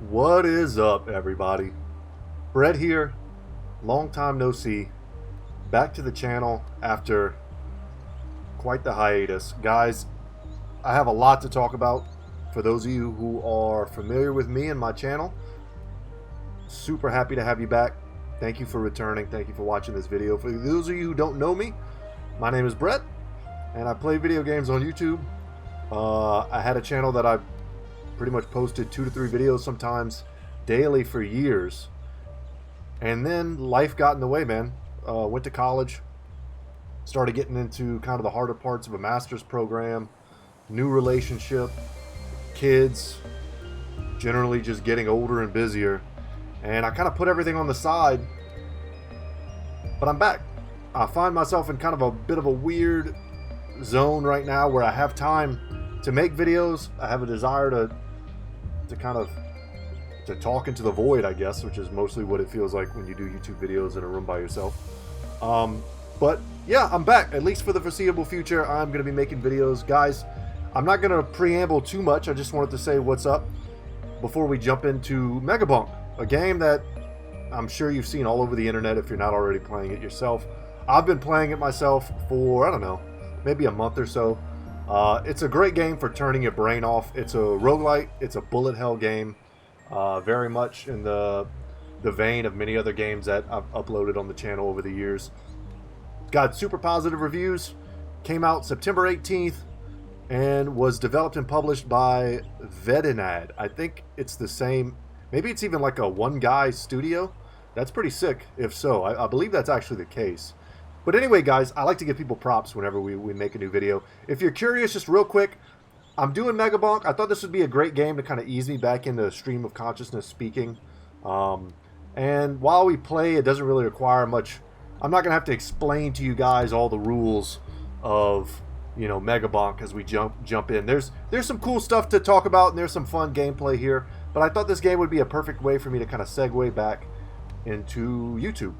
What is up, everybody? Brett here. Long time no see. Back to the channel after quite the hiatus. Guys, I have a lot to talk about. For those of you who are familiar with me and my channel, super happy to have you back. Thank you for returning. Thank you for watching this video. For those of you who don't know me, my name is Brett, and I play video games on YouTube. I had a channel that I pretty much posted 2 to 3 videos sometimes daily for years, and then life got in the way, man. Went to college, started getting into kind of the harder parts of a master's program, new relationship, kids, generally just getting older and busier, and I kind of put everything on the side. But I'm back. I find myself in kind of a bit of a weird zone right now where I have time to make videos. I have a desire to talk into the void, I guess, which is mostly what it feels like when you do YouTube videos in a room by yourself. But yeah, I'm back, at least for the foreseeable future. I'm going to be making videos. Guys, I'm not going to preamble too much. I just wanted to say what's up before we jump into MEGABONK, a game that I'm sure you've seen all over the internet if you're not already playing it yourself. I've been playing it myself for, I don't know, maybe a month or so. It's a great game for turning your brain off. It's a roguelite. It's a bullet hell game. Very much in the vein of many other games that I've uploaded on the channel over the years. Got super positive reviews. Came out September 18th and was developed and published by Vedinad. I think it's the same. Maybe it's even like a one-guy studio. That's pretty sick, if so. I believe that's actually the case. But anyway, guys, I like to give people props whenever we make a new video. If you're curious, just real quick, I'm doing MEGABONK. I thought this would be a great game to kind of ease me back into stream of consciousness speaking. And while we play, it doesn't really require much. I'm not going to have to explain to you guys all the rules of, you know, MEGABONK as we jump in. There's some cool stuff to talk about, and there's some fun gameplay here. But I thought this game would be a perfect way for me to kind of segue back into YouTube,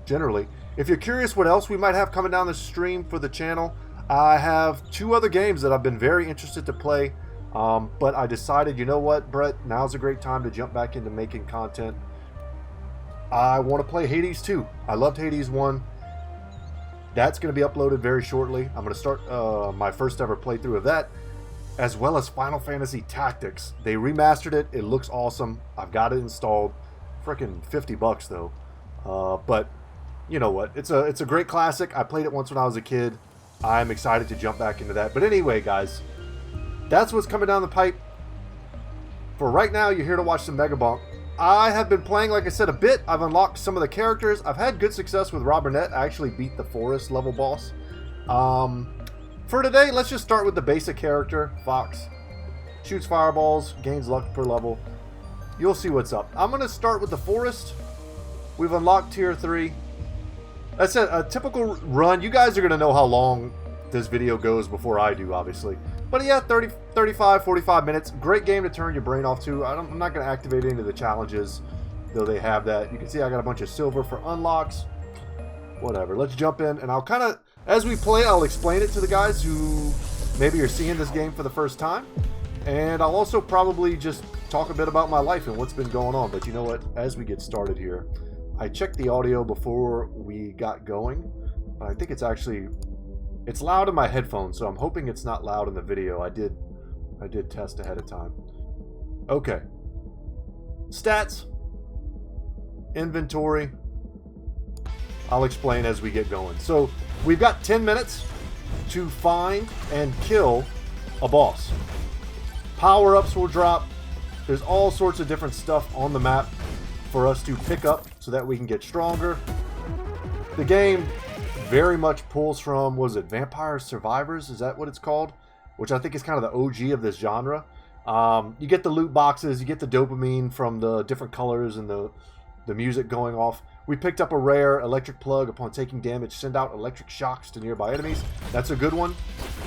generally. If you're curious what else we might have coming down the stream for the channel, I have 2 other games that I've been very interested to play. But I decided, you know what, Brett, now's a great time to jump back into making content. I want to play Hades 2. I loved Hades 1. That's going to be uploaded very shortly. I'm going to start my first ever playthrough of that, as well as Final Fantasy Tactics. They remastered it. It looks awesome. I've got it installed. Freaking $50 though. But you know what? It's a great classic. I played it once when I was a kid. I'm excited to jump back into that. But anyway, guys, that's what's coming down the pipe. For right now, you're here to watch some MEGABONK. I have been playing, like I said, a bit. I've unlocked some of the characters. I've had good success with Robinette. I actually beat the forest level boss. For today, let's just start with the basic character, Fox. Shoots fireballs, gains luck per level. You'll see what's up. I'm going to start with the forest. We've unlocked tier 3. That's a typical run. You guys are going to know how long this video goes before I do, obviously. But yeah, 30, 35, 45 minutes. Great game to turn your brain off to. I'm not going to activate any of the challenges, though they have that. You can see I got a bunch of silver for unlocks. Whatever. Let's jump in, and I'll kind of, as we play, I'll explain it to the guys who maybe are seeing this game for the first time. And I'll also probably just talk a bit about my life and what's been going on. But you know what? As we get started here, I checked the audio before we got going. I think it's actually, it's loud in my headphones, so I'm hoping it's not loud in the video. I did test ahead of time. Okay. Stats. Inventory. I'll explain as we get going. So we've got 10 minutes to find and kill a boss. Power-ups will drop. There's all sorts of different stuff on the map for us to pick up so that we can get stronger. The game very much pulls from, was it Vampire Survivors? Is that what it's called? Which I think is kind of the OG of this genre. You get the loot boxes, you get the dopamine from the different colors and the music going off. We picked up a rare electric plug. Upon taking damage, send out electric shocks to nearby enemies. That's a good one.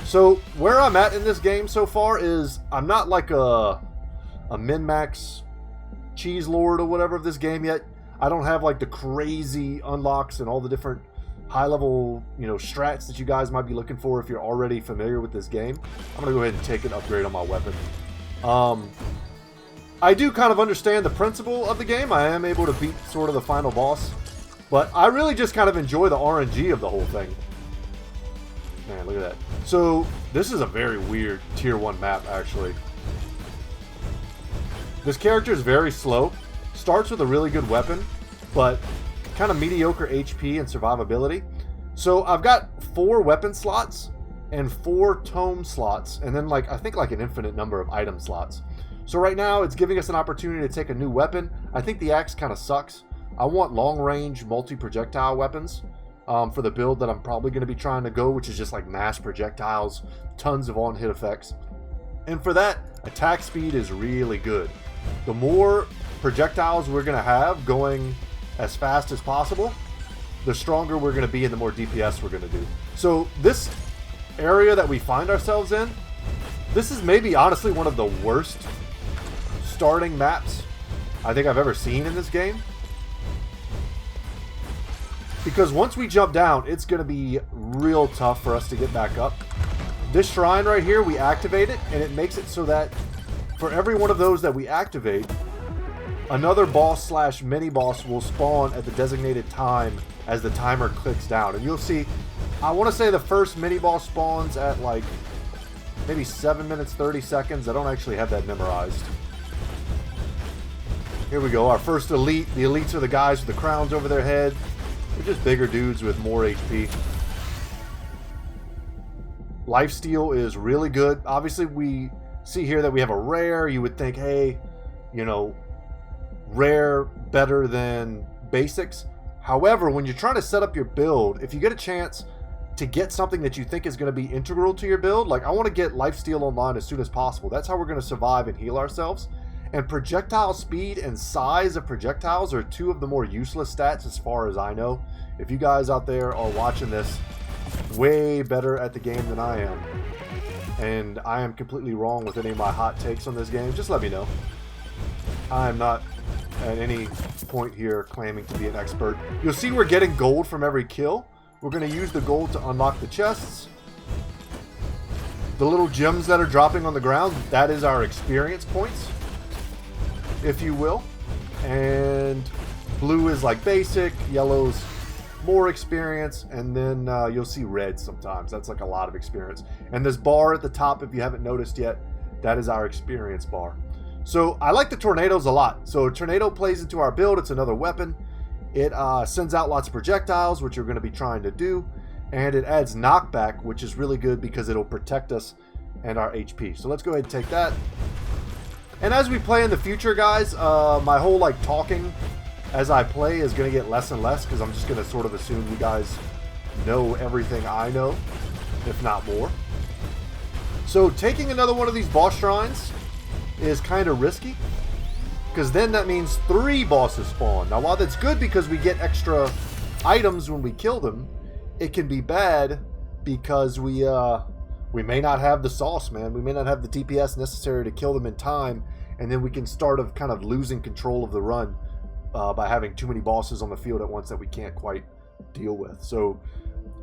So where I'm at in this game so far is I'm not like a min-max cheese lord or whatever of this game yet. I don't have like the crazy unlocks and all the different high-level, you know, strats that you guys might be looking for if you're already familiar with this game. I'm gonna go ahead and take an upgrade on my weapon. I do kind of understand the principle of the game. I am able to beat sort of the final boss. But I really just kind of enjoy the RNG of the whole thing. Man, look at that. So, this is a very weird Tier 1 map, actually. This character is very slow. Starts with a really good weapon, but kind of mediocre HP and survivability. So, I've got 4 weapon slots and 4 tome slots, and then I think an infinite number of item slots. So right now, it's giving us an opportunity to take a new weapon. I think the axe kind of sucks. I want long-range, multi-projectile weapons for the build that I'm probably going to be trying to go, which is just like mass projectiles, tons of on-hit effects. And for that, attack speed is really good. The more projectiles we're going to have going as fast as possible, the stronger we're going to be and the more DPS we're going to do. So this area that we find ourselves in, this is maybe honestly one of the worst starting maps I think I've ever seen in this game. Because once we jump down, it's going to be real tough for us to get back up. This shrine right here, we activate it, and it makes it so that for every one of those that we activate, another boss slash mini boss will spawn at the designated time as the timer clicks down. And you'll see, I want to say the first mini boss spawns at like maybe 7 minutes 30 seconds. I don't actually have that memorized. Here we go, our first elite. The elites are the guys with the crowns over their head. They're just bigger dudes with more HP. Lifesteal is really good. Obviously, we see here that we have a rare. You would think, hey, you know, rare better than basics. However, when you're trying to set up your build, if you get a chance to get something that you think is going to be integral to your build, like I want to get lifesteal online as soon as possible. That's how we're going to survive and heal ourselves. And projectile speed and size of projectiles are 2 of the more useless stats as far as I know. If you guys out there are watching this, way better at the game than I am, and I am completely wrong with any of my hot takes on this game, just let me know. I am not at any point here claiming to be an expert. You'll see we're getting gold from every kill. We're going to use the gold to unlock the chests. The little gems that are dropping on the ground, that is our experience points, if you will. And blue is like basic, yellow's more experience, and then you'll see red sometimes. That's like a lot of experience. And this bar at the top, if you haven't noticed yet, that is our experience bar. So I like the tornadoes a lot. So a tornado plays into our build. It's another weapon. It sends out lots of projectiles, which you're going to be trying to do, and it adds knockback, which is really good because it'll protect us and our HP. So let's go ahead and take that. And as we play in the future, guys, my whole like talking as I play is going to get less and less, because I'm just going to sort of assume you guys know everything I know, if not more. So taking another one of these boss shrines is kind of risky, because then that means 3 bosses spawn. Now, while that's good because we get extra items when we kill them, it can be bad because we may not have the sauce, man. We may not have the DPS necessary to kill them in time, and then we can start kind of losing control of the run by having too many bosses on the field at once that we can't quite deal with. So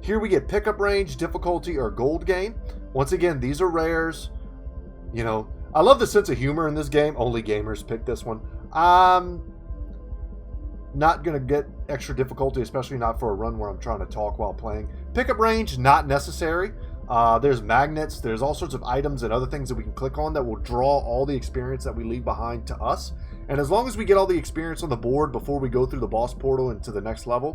here we get pickup range, difficulty, or gold gain. Once again, these are rares. You know, I love the sense of humor in this game. Only gamers pick this one. I'm not going to get extra difficulty, especially not for a run where I'm trying to talk while playing. Pickup range, not necessary. There's magnets. There's all sorts of items and other things that we can click on that will draw all the experience that we leave behind to us. And as long as we get all the experience on the board before we go through the boss portal into the next level,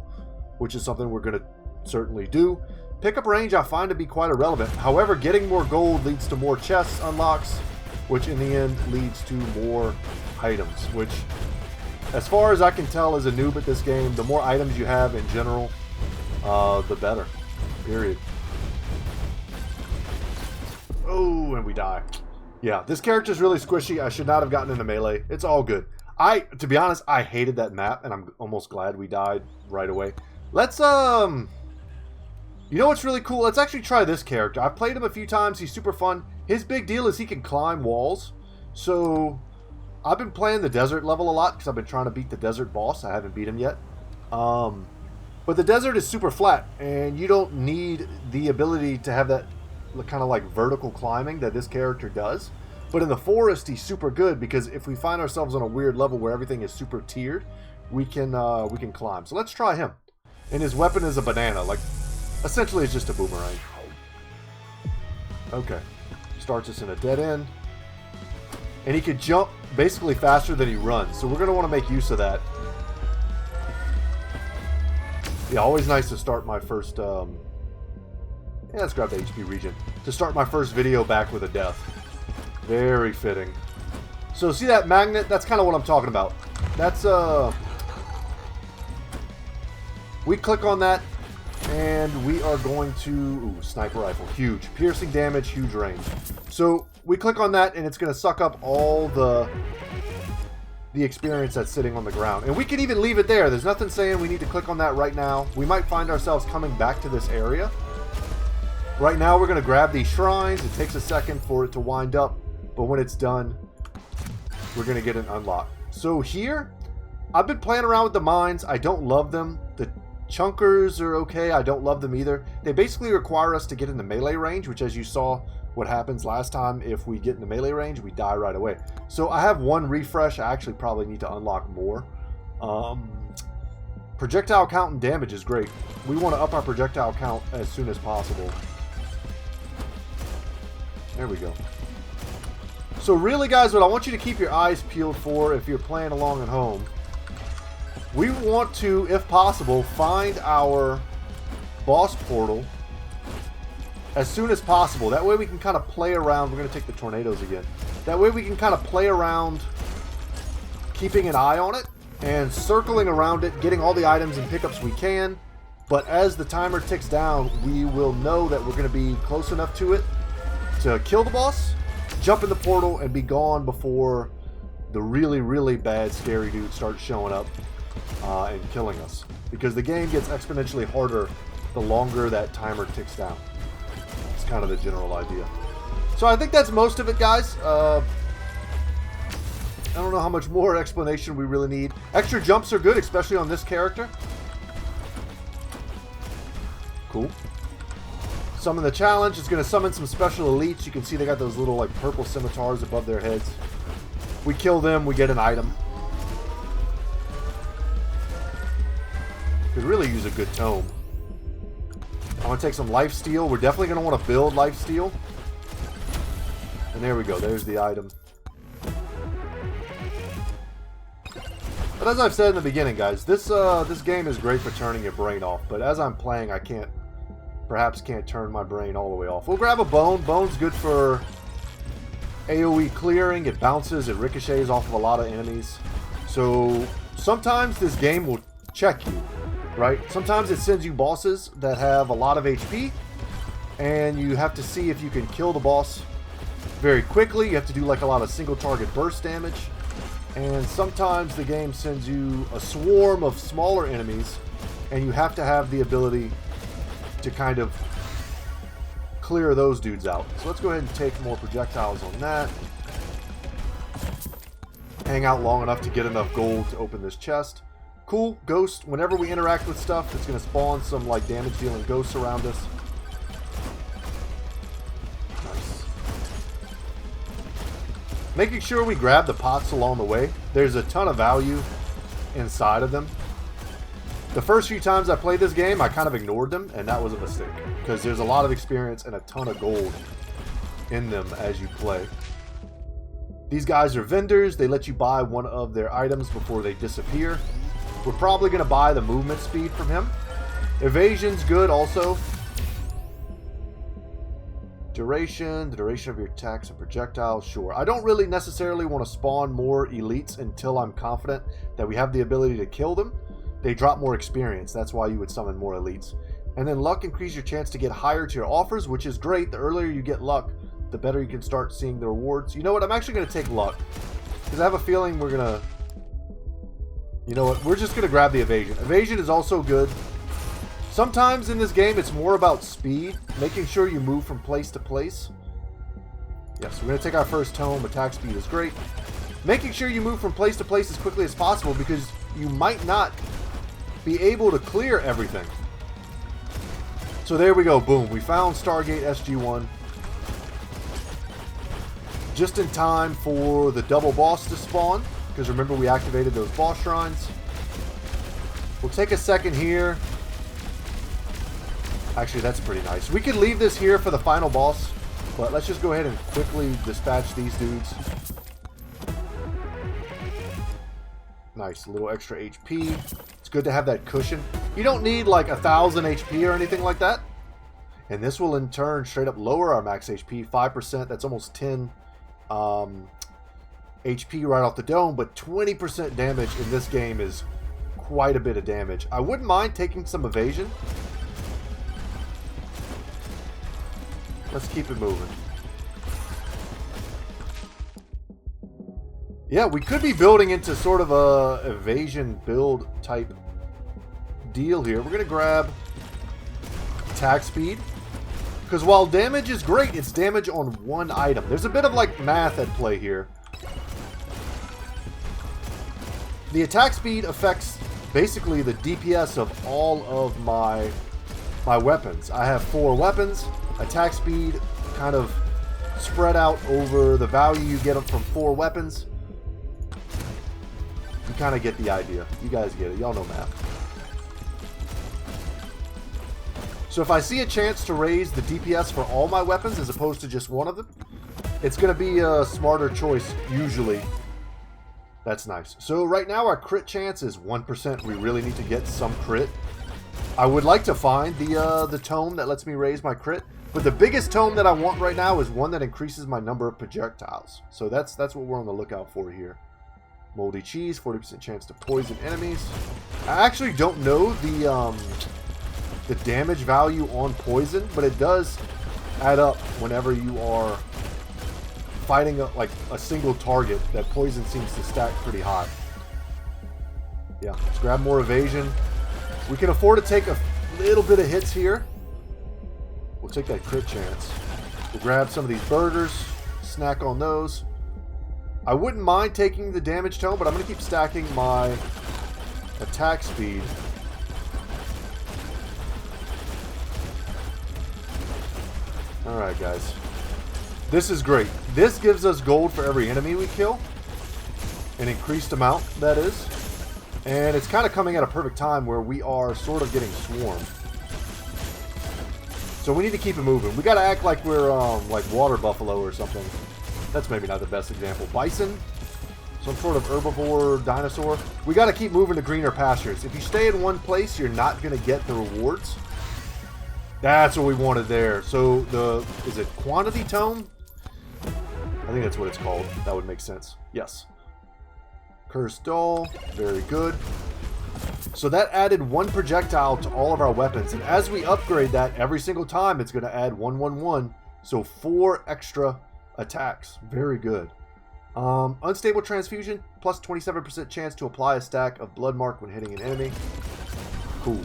which is something we're going to certainly do, pickup range I find to be quite irrelevant. However, getting more gold leads to more chests unlocks, which in the end leads to more items, which, as far as I can tell as a noob at this game, the more items you have in general, the better. Period. Oh, and we die. Yeah, this character's really squishy. I should not have gotten into melee. It's all good. To be honest, I hated that map, and I'm almost glad we died right away. Let's, you know what's really cool? Let's actually try this character. I've played him a few times. He's super fun. His big deal is he can climb walls. So, I've been playing the desert level a lot because I've been trying to beat the desert boss. I haven't beat him yet. But the desert is super flat, and you don't need the ability to have that kind of like vertical climbing that this character does. But in the forest, he's super good because if we find ourselves on a weird level where everything is super tiered, we can climb. So let's try him. And his weapon is a banana. Like, essentially it's just a boomerang. Okay. Starts us in a dead end. And he can jump basically faster than he runs. So we're going to want to make use of that. Yeah, always nice to start my first... yeah, let's grab the HP regen. To start my first video back with a death. Very fitting. So see that magnet? That's kind of what I'm talking about. That's we click on that and we are going to... Ooh, sniper rifle. Huge. Piercing damage, huge range. So we click on that and it's going to suck up all the experience that's sitting on the ground. And we can even leave it there. There's nothing saying we need to click on that right now. We might find ourselves coming back to this area. Right now we're going to grab these shrines. It takes a second for it to wind up. But when it's done, we're going to get an unlock. So here, I've been playing around with the mines. I don't love them. The chunkers are okay. I don't love them either. They basically require us to get in the melee range, which as you saw what happens last time, if we get in the melee range, we die right away. So I have one refresh. I actually probably need to unlock more. Projectile count and damage is great. We want to up our projectile count as soon as possible. There we go. So really, guys, what I want you to keep your eyes peeled for if you're playing along at home, we want to, if possible, find our boss portal as soon as possible. That way we can kind of play around. We're going to take the tornadoes again. That way we can kind of play around keeping an eye on it and circling around it, getting all the items and pickups we can. But as the timer ticks down, we will know that we're going to be close enough to it to kill the boss, jump in the portal, and be gone before the really, really bad, scary dude starts showing up and killing us. Because the game gets exponentially harder the longer that timer ticks down. It's kind of the general idea. So I think that's most of it, guys. I don't know how much more explanation we really need. Extra jumps are good, especially on this character. Cool. Summon the challenge. It's going to summon some special elites. You can see they got those little like purple scimitars above their heads. We kill them, we get an item. Could really use a good tome. I want to take some lifesteal. We're definitely going to want to build lifesteal. And there we go. There's the item. But as I've said in the beginning, guys, this game is great for turning your brain off. But as I'm playing, I perhaps can't turn my brain all the way off. We'll grab a bone. Bone's good for AoE clearing. It bounces. It ricochets off of a lot of enemies. So sometimes this game will check you, right? Sometimes it sends you bosses that have a lot of HP, and you have to see if you can kill the boss very quickly. You have to do like a lot of single target burst damage. And sometimes the game sends you a swarm of smaller enemies, and you have to have the ability to kind of clear those dudes out. So let's go ahead and take more projectiles on that. Hang out long enough to get enough gold to open this chest. Cool, ghost. Whenever we interact with stuff, it's going to spawn some like damage dealing ghosts around us. Nice. Making sure we grab the pots along the way. There's a ton of value inside of them. The first few times I played this game, I kind of ignored them, and that was a mistake. Because there's a lot of experience and a ton of gold in them as you play. These guys are vendors. They let you buy one of their items before they disappear. We're probably going to buy the movement speed from him. Evasion's good also. Duration, the duration of your attacks and projectiles, sure. I don't really necessarily want to spawn more elites until I'm confident that we have the ability to kill them. They drop more experience. That's why you would summon more elites. And then luck increases your chance to get higher tier offers, which is great. The earlier you get luck, the better you can start seeing the rewards. You know what? I'm actually going to take luck. Because I have a feeling we're going to... You know what? We're just going to grab the evasion. Evasion is also good. Sometimes in this game, it's more about speed. Making sure you move from place to place. Yes, we're going to take our first tome. Attack speed is great. Making sure you move from place to place as quickly as possible, because you might not be able to clear everything. So there we go. Boom. We found Stargate SG-1. just in time for the double boss to spawn, because remember we activated those boss shrines. We'll take a second here. Actually, that's pretty nice. We could leave this here for the final boss, but let's just go ahead and quickly dispatch these dudes. Nice, a little extra HP. It's good to have that cushion. You don't need like 1,000 HP or anything like that. And this will in turn straight up lower our max HP 5%. That's almost 10 HP right off the dome, but 20% damage in this game is quite a bit of damage. I wouldn't mind taking some evasion. Let's keep it moving. Yeah, we could be building into sort of a evasion build type deal here. We're going to grab attack speed. Because while damage is great, it's damage on one item. There's a bit of like math at play here. The attack speed affects basically the DPS of all of my weapons. I have 4 weapons. Attack speed kind of spread out over the value you get from 4 weapons. You kind of get the idea. You guys get it. Y'all know math. So if I see a chance to raise the DPS for all my weapons as opposed to just one of them, it's going to be a smarter choice usually. That's nice. So right now our crit chance is 1%. We really need to get some crit. I would like to find the tome that lets me raise my crit. But the biggest tome that I want right now is one that increases my number of projectiles. So that's what we're on the lookout for here. Moldy cheese, 40% chance to poison enemies. I actually don't know the damage value on poison, but it does add up whenever you are fighting like a single target. That poison seems to stack pretty high. Yeah, let's grab more evasion. We can afford to take a little bit of hits here. We'll take that crit chance. We'll grab some of these burgers, snack on those. I wouldn't mind taking the damage tome, but I'm going to keep stacking my attack speed. Alright, guys. This is great. This gives us gold for every enemy we kill. An increased amount, that is. And it's kind of coming at a perfect time where we are sort of getting swarmed. So we need to keep it moving. We got to act like we're like water buffalo or something. That's maybe not the best example. Bison, some sort of herbivore dinosaur. We got to keep moving to greener pastures. If you stay in one place, you're not going to get the rewards. That's what we wanted there. So is it quantity tome? I think that's what it's called. That would make sense. Yes. Cursed doll. Very good. So that added 1 projectile to all of our weapons. And as we upgrade that every single time, it's going to add 111. So 4 extra attacks. Very good. Unstable transfusion. Plus 27% chance to apply a stack of blood mark when hitting an enemy. Cool.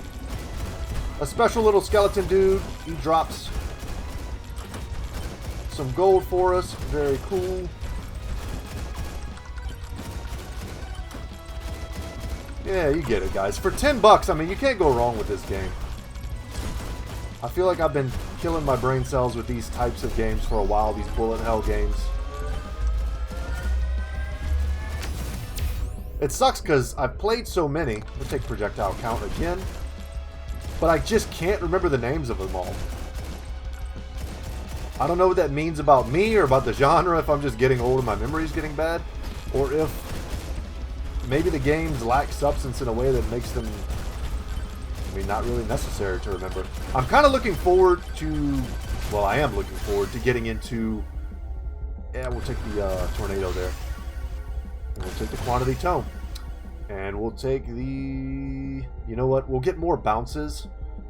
A special little skeleton dude. He drops some gold for us. Very cool. Yeah, you get it, guys. For 10 bucks, I mean, you can't go wrong with this game. I feel like I've been killing my brain cells with these types of games for a while, these bullet hell games. It sucks because I've played so many. We'll take projectile count again. But I just can't remember the names of them all. I don't know what that means about me or about the genre, if I'm just getting old and my memory's getting bad. Or if maybe the games lack substance in a way that makes them, I mean, not really necessary to remember. I'm kind of looking forward to, well, I am looking forward to getting into, yeah, we'll take the tornado there. And we'll take the quantity tome. And we'll take the, you know what, we'll get more bounces.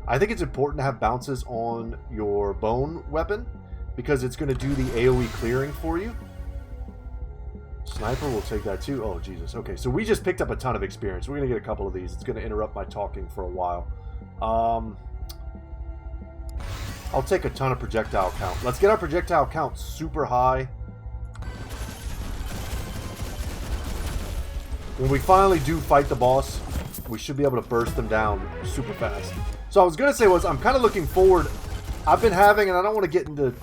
I think it's important to have bounces on your bone weapon because it's going to do the AoE clearing for you. Sniper, we'll take that too. Oh, Jesus. Okay, so we just picked up a ton of experience. We're going to get a couple of these. It's going to interrupt my talking for a while. I'll take a ton of projectile count. Let's get our projectile count super high. When we finally do fight the boss, we should be able to burst them down super fast. So I was going to say I'm kind of looking forward. I've been having, and I don't want to get into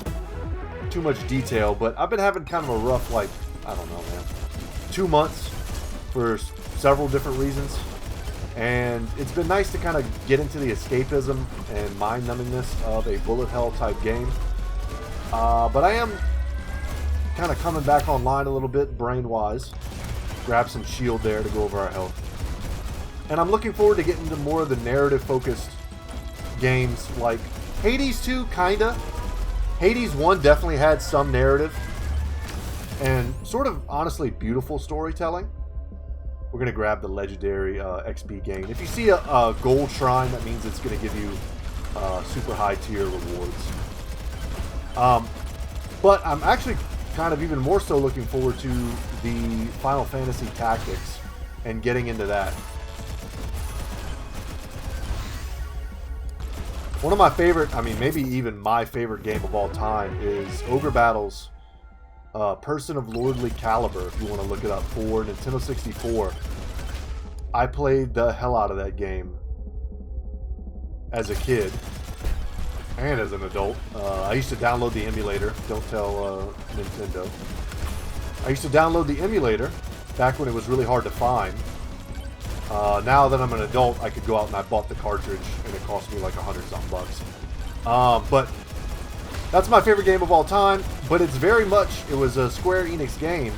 too much detail, but I've been having kind of a rough, like, I don't know, man, 2 months for several different reasons. And it's been nice to kind of get into the escapism and mind numbingness of a bullet hell type game. But I am kind of coming back online a little bit brain-wise. Grab some shield there to go over our health. And I'm looking forward to getting into more of the narrative-focused games like Hades 2, kinda. Hades 1 definitely had some narrative and sort of, honestly, beautiful storytelling. We're going to grab the legendary XP gain. If you see a gold shrine, that means it's going to give you super high tier rewards. But I'm actually kind of even more so looking forward to the Final Fantasy Tactics and getting into that. One of my favorite, I mean, maybe even my favorite game of all time is Ogre Battles Person of Lordly Caliber, if you want to look it up, for Nintendo 64. I played the hell out of that game as a kid and as an adult. I used to download the emulator. Don't tell Nintendo. I used to download the emulator back when it was really hard to find. Now that I'm an adult, I could go out and I bought the cartridge, and it cost me like $100-something bucks. But that's my favorite game of all time. But it's very much, it was a Square Enix game,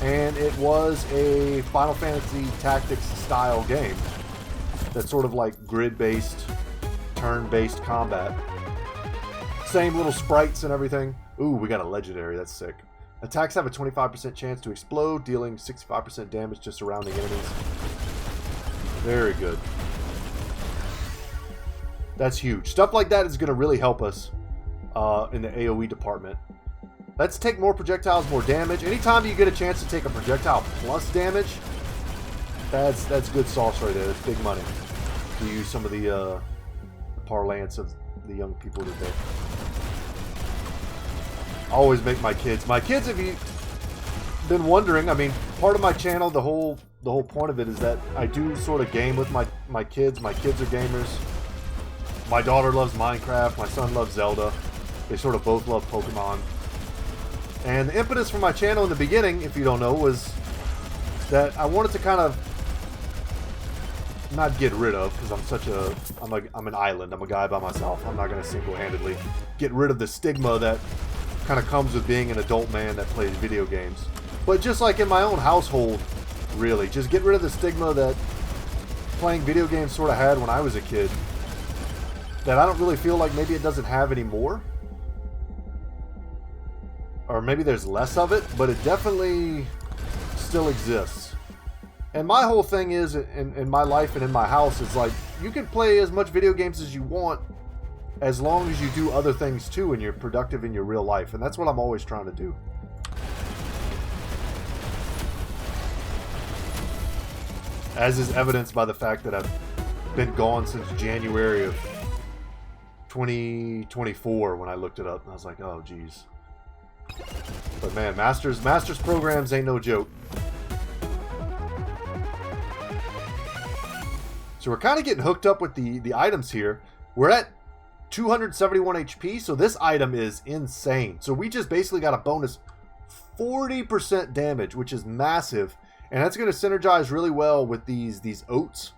and it was a Final Fantasy Tactics style game. That's sort of like grid-based, turn-based combat. Same little sprites and everything. Ooh, we got a legendary. That's sick. Attacks have a 25% chance to explode, dealing 65% damage to surrounding enemies. Very good. That's huge. Stuff like that is going to really help us in the AoE department. Let's take more projectiles, more damage. Anytime you get a chance to take a projectile plus damage, that's good sauce right there. That's big money. To use some of the parlance of the young people today. I always make my kids, if you've been wondering, I mean, part of my channel, the whole point of it is that I do sort of game with my kids. My kids are gamers. My daughter loves Minecraft. My son loves Zelda. They sort of both love Pokemon. And the impetus for my channel in the beginning, if you don't know, was that I wanted to kind of not get rid of, because I'm an island. I'm a guy by myself. I'm not going to single-handedly get rid of the stigma that kind of comes with being an adult man that plays video games. But just like in my own household, really, just get rid of the stigma that playing video games sort of had when I was a kid, that I don't really feel like maybe it doesn't have anymore. Or maybe there's less of it, but it definitely still exists. And my whole thing is, in my life and in my house, is like, you can play as much video games as you want, as long as you do other things too and you're productive in your real life. And that's what I'm always trying to do. As is evidenced by the fact that I've been gone since January of 2024 when I looked it up. And I was like, oh, geez. But man, Master's programs ain't no joke. So we're kind of getting hooked up with the items here. We're at 271 HP, so this item is insane. So we just basically got a bonus 40% damage, which is massive. And that's going to synergize really well with these oats.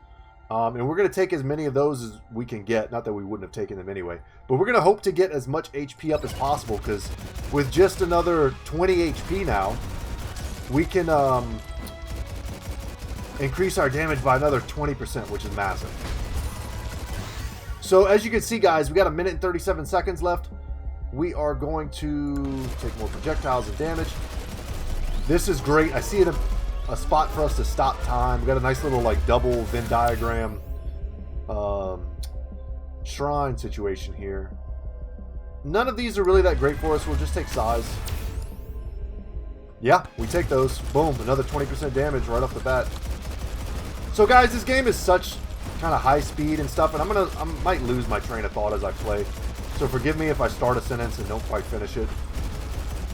And we're going to take as many of those as we can get. Not that we wouldn't have taken them anyway. But we're going to hope to get as much HP up as possible, because with just another 20 HP now, we can increase our damage by another 20%, which is massive. So as you can see, guys, we got 1 minute and 37 seconds left. We are going to take more projectiles and damage. This is great. I see it a spot for us to stop time. We got a nice little like double Venn diagram shrine situation here. None of these are really that great for us. We'll just take size. Yeah, we take those. Boom, another 20% damage right off the bat. So guys, this game is such kind of high speed and stuff, and I might lose my train of thought as I play. So forgive me if I start a sentence and don't quite finish it.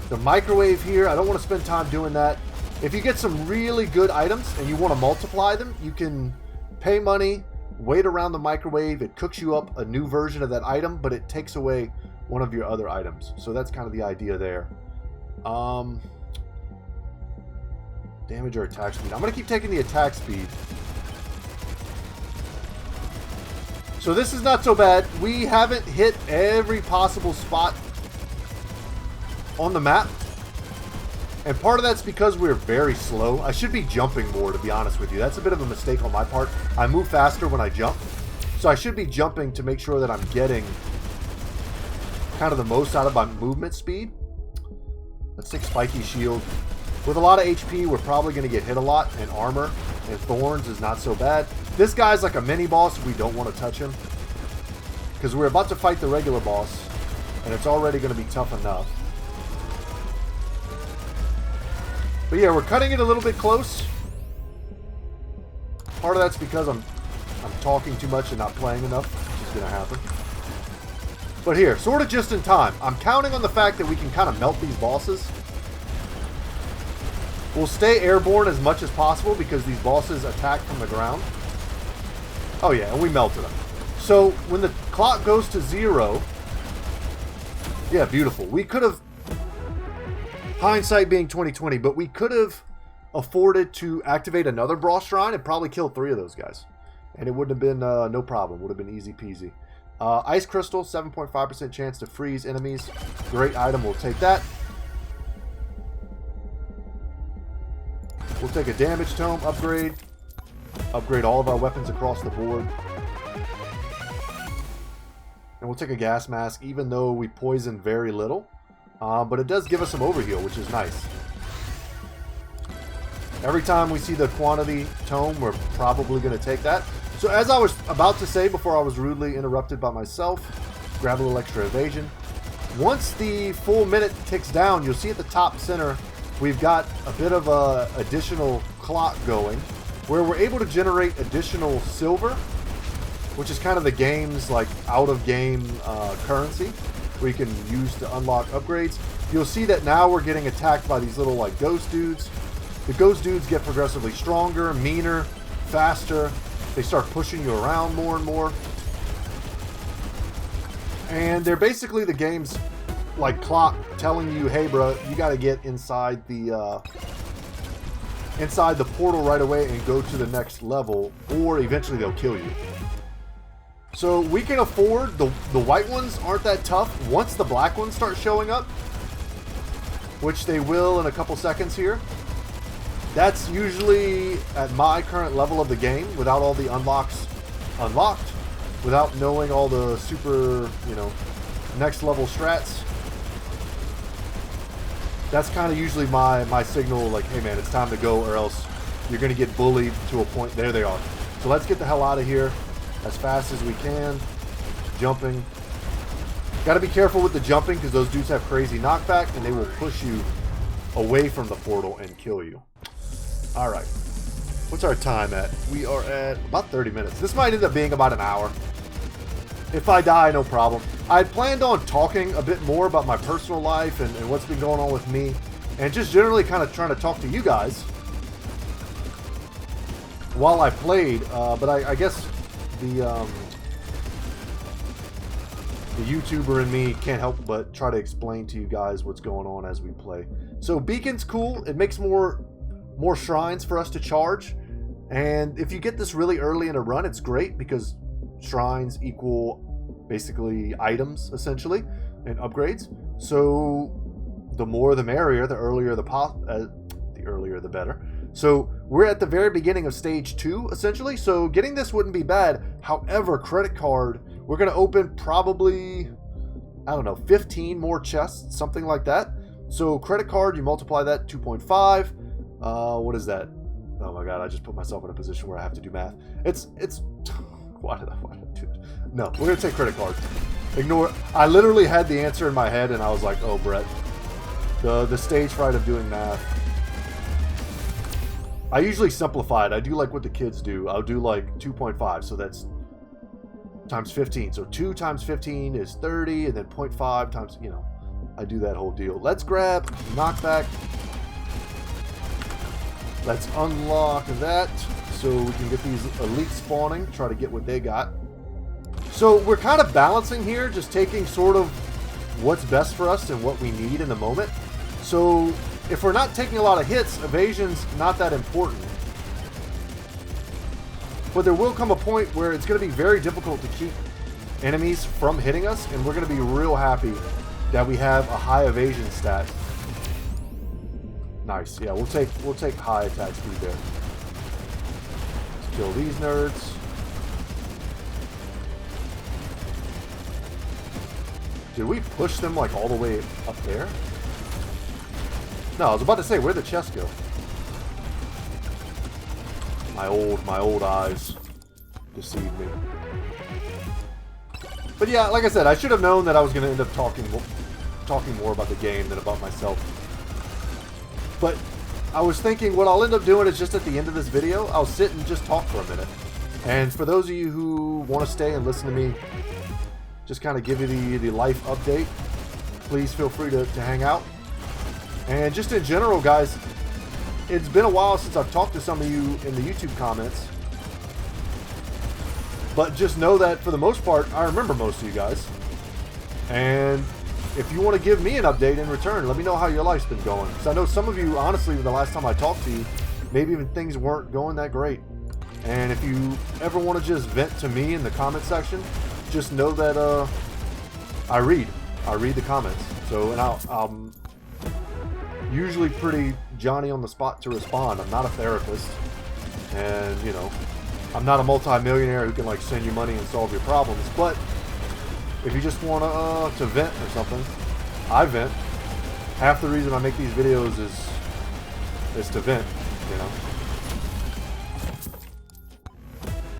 The microwave here, I don't want to spend time doing that. If you get some really good items and you want to multiply them, you can pay money, wait around the microwave. It cooks you up a new version of that item, but it takes away one of your other items. So that's kind of the idea there. Damage or attack speed. I'm going to keep taking the attack speed. So this is not so bad. We haven't hit every possible spot on the map. And part of that's because we're very slow. I should be jumping more, to be honest with you. That's a bit of a mistake on my part. I move faster when I jump. So I should be jumping to make sure that I'm getting kind of the most out of my movement speed. Let's take Spiky Shield. With a lot of HP, we're probably going to get hit a lot. And armor and thorns is not so bad. This guy's like a mini boss. We don't want to touch him, because we're about to fight the regular boss. And it's already going to be tough enough. But yeah, we're cutting it a little bit close. Part of that's because I'm talking too much and not playing enough, which is going to happen. But here, sort of just in time. I'm counting on the fact that we can kind of melt these bosses. We'll stay airborne as much as possible because these bosses attack from the ground. Oh yeah, and we melted them. So when the clock goes to 0, yeah, beautiful. We could have, hindsight being 2020, but we could have afforded to activate another boss shrine and probably kill 3 of those guys. And it wouldn't have been no problem. Would have been easy peasy. Ice Crystal, 7.5% chance to freeze enemies. Great item. We'll take that. We'll take a Damage Tome upgrade. Upgrade all of our weapons across the board. And we'll take a Gas Mask, even though we poison very little. But it does give us some overheal, which is nice. Every time we see the quantity tome, we're probably going to take that. So as I was about to say before I was rudely interrupted by myself, grab a little extra evasion. Once the full minute ticks down, you'll see at the top center, we've got a bit of a additional clock going where we're able to generate additional silver, which is kind of the game's like out of game currency where you can use to unlock upgrades. You'll see that now we're getting attacked by these little like ghost dudes. The ghost dudes get progressively stronger, meaner, faster. They start pushing you around more and more. And they're basically the game's like clock telling you, hey bro, you got to get inside the portal right away and go to the next level, or eventually they'll kill you. So we can afford, the white ones aren't that tough. Once the black ones start showing up, which they will in a couple seconds here, that's usually at my current level of the game, without all the unlocks unlocked, without knowing all the super, you know, next level strats. That's kind of usually my signal, like, hey man, it's time to go, or else you're going to get bullied to a point. There they are. So let's get the hell out of here as fast as we can. Jumping. Got to be careful with the jumping because those dudes have crazy knockback and they will push you away from the portal and kill you. Alright. What's our time at? We are at about 30 minutes. This might end up being about an hour. If I die, no problem. I had planned on talking a bit more about my personal life and what's been going on with me, and just generally kind of trying to talk to you guys while I played, but I guess the YouTuber in me can't help but try to explain to you guys what's going on as we play. So Beacon's cool. It makes more shrines for us to charge, and if you get this really early in a run, it's great because shrines equal basically items essentially and upgrades. So the more the merrier, the earlier the earlier the better. So we're at the very beginning of stage 2 essentially, so getting this wouldn't be bad. However, credit card, we're going to open probably, I don't know, 15 more chests, something like that. So credit card, you multiply that 2.5. What is that? Oh my god, I just put myself in a position where I have to do math. It's why did I do it? No, we're gonna take credit card. Ignore. I literally had the answer in my head and I was like, oh Brett, the stage fright of doing math. I usually simplify it. I do like what the kids do. I'll do like 2.5, so that's times 15. So 2 times 15 is 30, and then 0.5 times, you know, I do that whole deal. Let's grab knockback. Let's unlock that so we can get these elites spawning, try to get what they got. So we're kind of balancing here, just taking sort of what's best for us and what we need in the moment. So if we're not taking a lot of hits, evasion's not that important. But there will come a point where it's going to be very difficult to keep enemies from hitting us, and we're going to be real happy that we have a high evasion stat. Nice. Yeah, we'll take high attack speed there. Let's kill these nerds. Did we push them like all the way up there? No, I was about to say, where'd the chest go? My old eyes deceived me. But yeah, like I said, I should have known that I was going to end up talking more about the game than about myself. But I was thinking what I'll end up doing is just at the end of this video, I'll sit and just talk for a minute. And for those of you who want to stay and listen to me, just kind of give you the life update, please feel free to hang out. And just in general, guys, it's been a while since I've talked to some of you in the YouTube comments. But just know that for the most part, I remember most of you guys. And if you want to give me an update in return, let me know how your life's been going. Because I know some of you, honestly, the last time I talked to you, maybe even things weren't going that great. And if you ever want to just vent to me in the comment section, just know that I read the comments. So, and I'm usually pretty Johnny on the spot to respond. I'm not a therapist, and you know, I'm not a multi-millionaire who can like send you money and solve your problems. But if you just want to vent or something, I vent. Half the reason I make these videos is to vent, you know.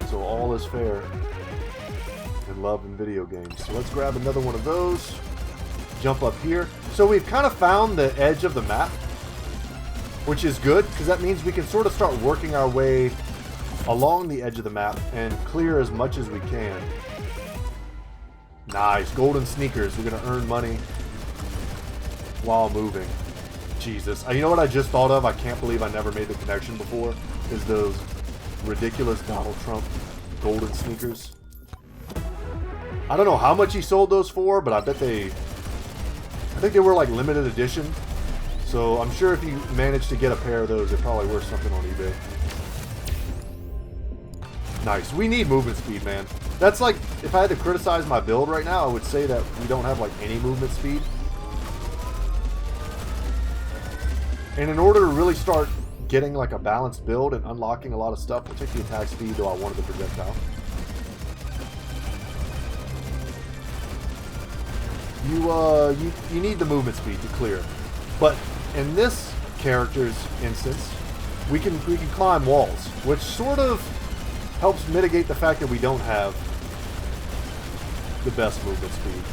So all is fair in love and video games. So let's grab another one of those. Jump up here. So we've kind of found the edge of the map, which is good because that means we can sort of start working our way along the edge of the map and clear as much as we can. Nice. Golden sneakers. We're going to earn money while moving. Jesus. You know what I just thought of? I can't believe I never made the connection before. Is those ridiculous Donald Trump golden sneakers. I don't know how much he sold those for, but I think they were like limited edition. So I'm sure if you managed to get a pair of those, they're probably worth something on eBay. Nice. We need movement speed, man. That's like, if I had to criticize my build right now, I would say that we don't have like any movement speed. And in order to really start getting like a balanced build and unlocking a lot of stuff, we'll take the attack speed, though I wanted the projectile. You need the movement speed to clear. But in this character's instance, we can climb walls, which sort of helps mitigate the fact that we don't have the best movement speed.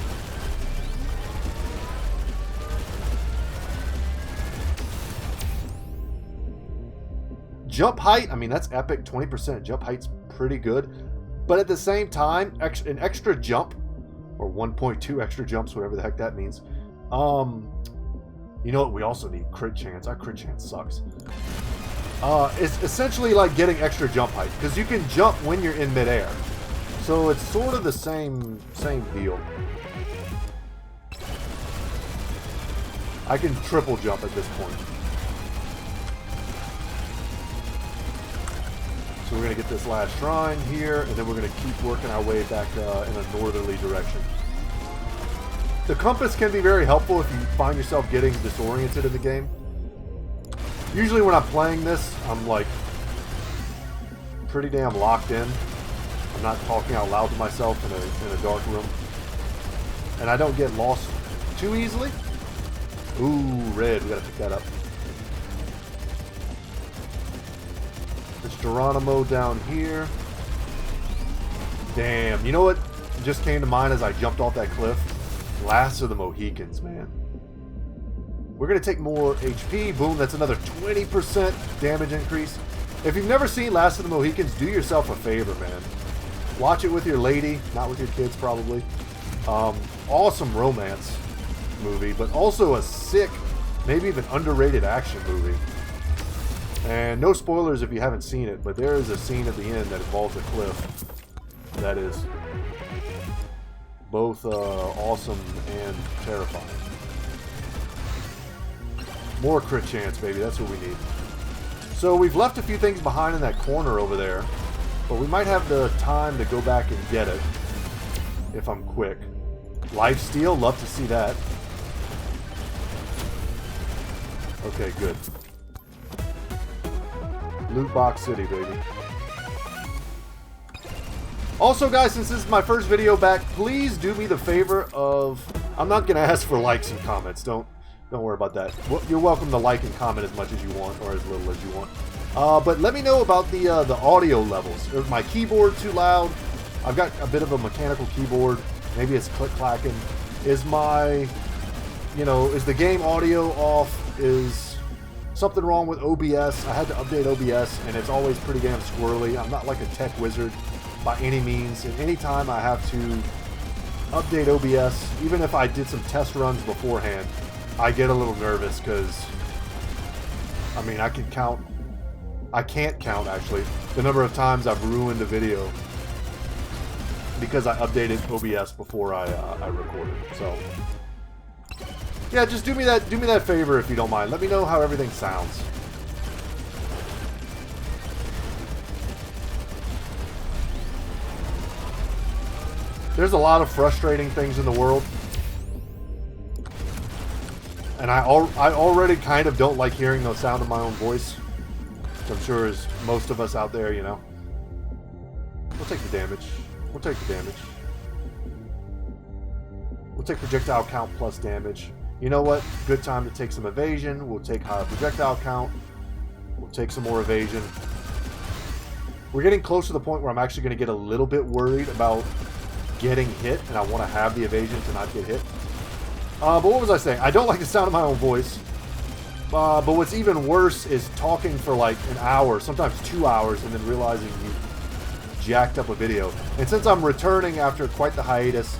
Jump height, I mean, that's epic. 20% jump height's pretty good. But at the same time, an extra jump, or 1.2 extra jumps, whatever the heck that means. You know what? We also need crit chance. Our crit chance sucks. It's essentially like getting extra jump height, because you can jump when you're in midair. So it's sort of the same deal. I can triple jump at this point. So we're going to get this last shrine here, and then we're going to keep working our way back in a northerly direction. The compass can be very helpful if you find yourself getting disoriented in the game. Usually when I'm playing this, I'm like pretty damn locked in. I'm not talking out loud to myself in a dark room. And I don't get lost too easily. Ooh, red. We gotta pick that up. There's Geronimo down here. Damn. You know what just came to mind as I jumped off that cliff? Last of the Mohicans, man. We're going to take more HP. Boom, that's another 20% damage increase. If you've never seen Last of the Mohicans, do yourself a favor, man. Watch it with your lady, not with your kids, probably. Awesome romance movie, but also a sick, maybe even underrated action movie. And no spoilers if you haven't seen it, but there is a scene at the end that involves a cliff that is Both awesome and terrifying. More crit chance, baby. That's what we need. So we've left a few things behind in that corner over there, but we might have the time to go back and get it if I'm quick. Lifesteal, love to see that. Okay, good. Loot Box City, baby. Also, guys, since this is my first video back, please do me the favor of... I'm not going to ask for likes and comments. Don't worry about that. You're welcome to like and comment as much as you want, or as little as you want. But let me know about the audio levels. Is my keyboard too loud? I've got a bit of a mechanical keyboard. Maybe it's click-clacking. Is my... You know, is the game audio off? Is something wrong with OBS? I had to update OBS, and it's always pretty damn squirrely. I'm not like a tech wizard by any means, and anytime I have to update OBS, even if I did some test runs beforehand, I get a little nervous because, I mean, I can't count actually, the number of times I've ruined a video because I updated OBS before I recorded. So, yeah, just do me that favor if you don't mind. Let me know how everything sounds. There's a lot of frustrating things in the world. And I already kind of don't like hearing the sound of my own voice. I'm sure as most of us out there, you know. We'll take the damage. We'll take the damage. We'll take projectile count plus damage. You know what? Good time to take some evasion. We'll take higher projectile count. We'll take some more evasion. We're getting close to the point where I'm actually going to get a little bit worried about getting hit, and I want to have the evasion to not get hit. But what was I saying? I don't like the sound of my own voice. But what's even worse is talking for like an hour, sometimes 2 hours, and then realizing you jacked up a video. And since I'm returning after quite the hiatus...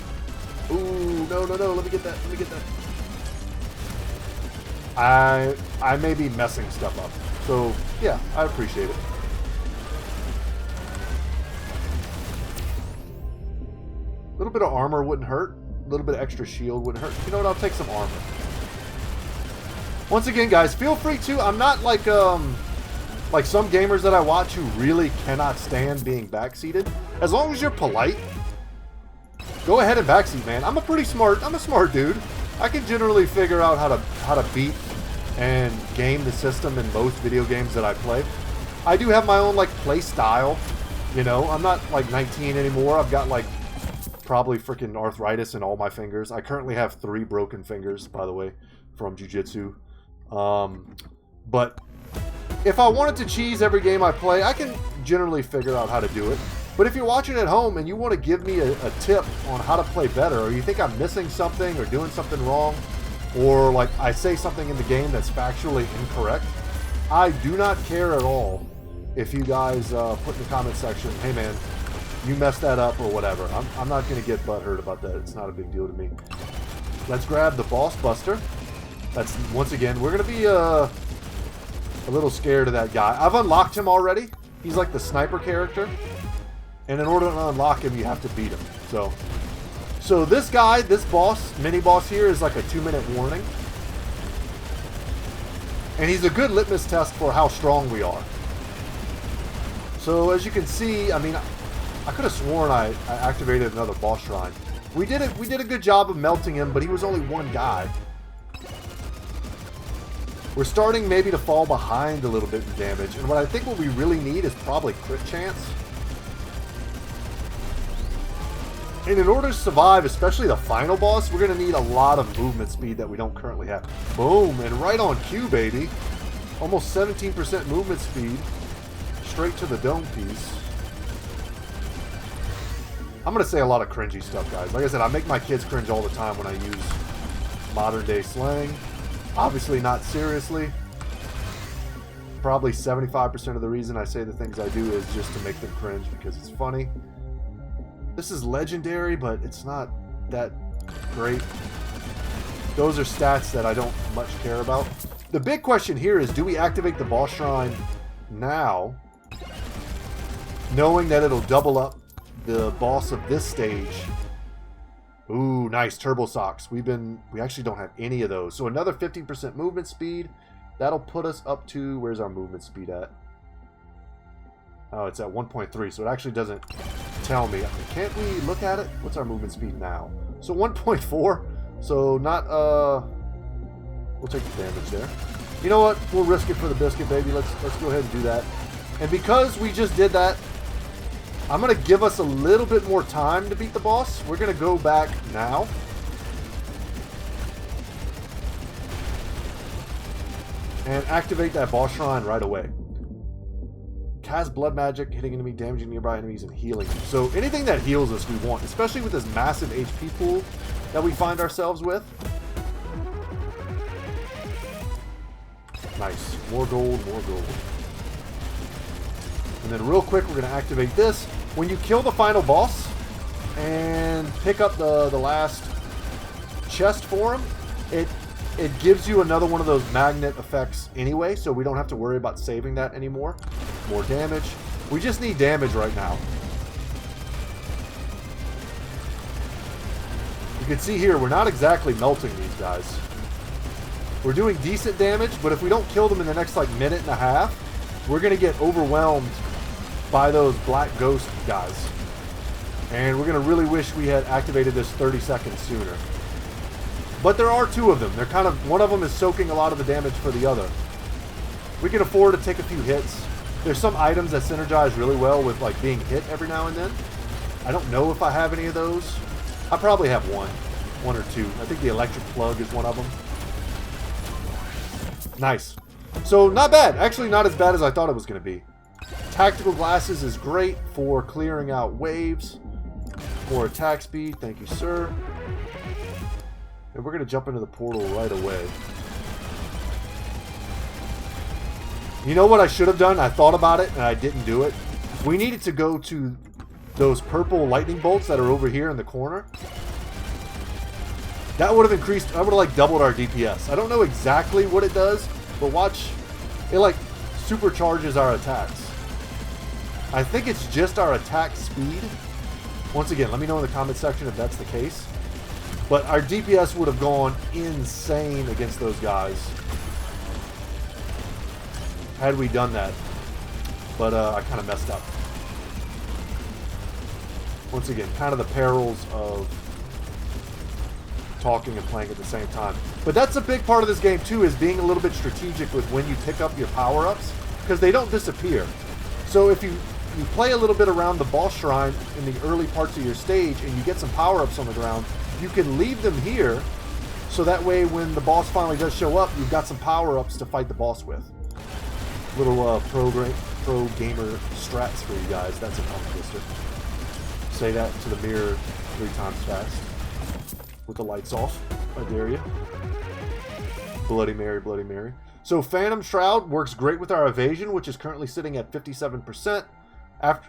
Ooh, no, let me get that, I may be messing stuff up. So, yeah, I appreciate it. A little bit of armor wouldn't hurt. A little bit of extra shield wouldn't hurt. You know what? I'll take some armor. Once again, guys, feel free to. I'm not like some gamers that I watch who really cannot stand being backseated. As long as you're polite, go ahead and backseat, man. I'm a smart dude. I can generally figure out how to beat and game the system in most video games that I play. I do have my own like play style. You know, I'm not like 19 anymore. I've got like probably freaking arthritis in all my fingers. I currently have 3 broken fingers, by the way, from jiu-jitsu. But if I wanted to cheese every game I play, I can generally figure out how to do it. But if you're watching at home and you want to give me a tip on how to play better, or you think I'm missing something or doing something wrong, or like I say something in the game that's factually incorrect, I do not care at all if you guys put in the comment section, hey man, you messed that up or whatever. I'm not going to get butthurt about that. It's not a big deal to me. Let's grab the Boss Buster. That's, once again, we're going to be a little scared of that guy. I've unlocked him already. He's like the sniper character. And in order to unlock him, you have to beat him. So this guy, this boss, mini-boss here, is like a 2-minute warning. And he's a good litmus test for how strong we are. So as you can see, I mean, I could have sworn I activated another boss shrine. We did a good job of melting him, but he was only one guy. We're starting maybe to fall behind a little bit in damage, and what we really need is probably crit chance. And in order to survive, especially the final boss, we're going to need a lot of movement speed that we don't currently have. Boom, and right on cue, baby. Almost 17% movement speed. Straight to the dome piece. I'm going to say a lot of cringy stuff, guys. Like I said, I make my kids cringe all the time when I use modern day slang. Obviously not seriously. Probably 75% of the reason I say the things I do is just to make them cringe because it's funny. This is legendary, but it's not that great. Those are stats that I don't much care about. The big question here is, do we activate the boss shrine now, knowing that it'll double up the boss of this stage Ooh, nice. Turbo socks. We actually don't have any of those. So another 15% movement speed. That'll put us up to, where's our movement speed at? Oh, it's at 1.3, so it actually doesn't tell me. Can't we look at it? What's our movement speed now? So 1.4. So not, we'll take the damage there. You know what? We'll risk it for the biscuit, baby. Let's go ahead and do that. And because we just did that, I'm going to give us a little bit more time to beat the boss. We're going to go back now. And activate that boss shrine right away. Cast blood magic, hitting enemy, damaging nearby enemies, and healing. So anything that heals us we want, especially with this massive HP pool that we find ourselves with. Nice. More gold, more gold. And then real quick, we're going to activate this. When you kill the final boss and pick up the last chest for him, it gives you another one of those magnet effects anyway, so we don't have to worry about saving that anymore. More damage. We just need damage right now. You can see here, we're not exactly melting these guys. We're doing decent damage, but if we don't kill them in the next like minute and a half, we're going to get overwhelmed by those black ghost guys. And we're going to really wish we had activated this 30 seconds sooner. But there are two of them. They're kind of, one of them is soaking a lot of the damage for the other. We can afford to take a few hits. There's some items that synergize really well with like being hit every now and then. I don't know if I have any of those. I probably have one or two. I think the electric plug is one of them. Nice. So not bad. Actually not as bad as I thought it was going to be. Tactical glasses is great for clearing out waves. More attack speed. Thank you, sir. And we're going to jump into the portal right away. You know what I should have done? I thought about it and I didn't do it. We needed to go to those purple lightning bolts that are over here in the corner. That would have increased, I would have like doubled our DPS. I don't know exactly what it does, but watch, it like supercharges our attacks. I think it's just our attack speed. Once again, let me know in the comment section if that's the case. But our DPS would have gone insane against those guys had we done that. But I kind of messed up. Once again, kind of the perils of talking and playing at the same time. But that's a big part of this game too, is being a little bit strategic with when you pick up your power-ups, because they don't disappear. So if you play a little bit around the boss shrine in the early parts of your stage and you get some power-ups on the ground, you can leave them here, so that way when the boss finally does show up, you've got some power-ups to fight the boss with. Little pro gamer strats for you guys. That's a tongue twister. Say that to the mirror 3 times fast. With the lights off. I dare you. Bloody Mary, Bloody Mary. So Phantom Shroud works great with our evasion, which is currently sitting at 57%.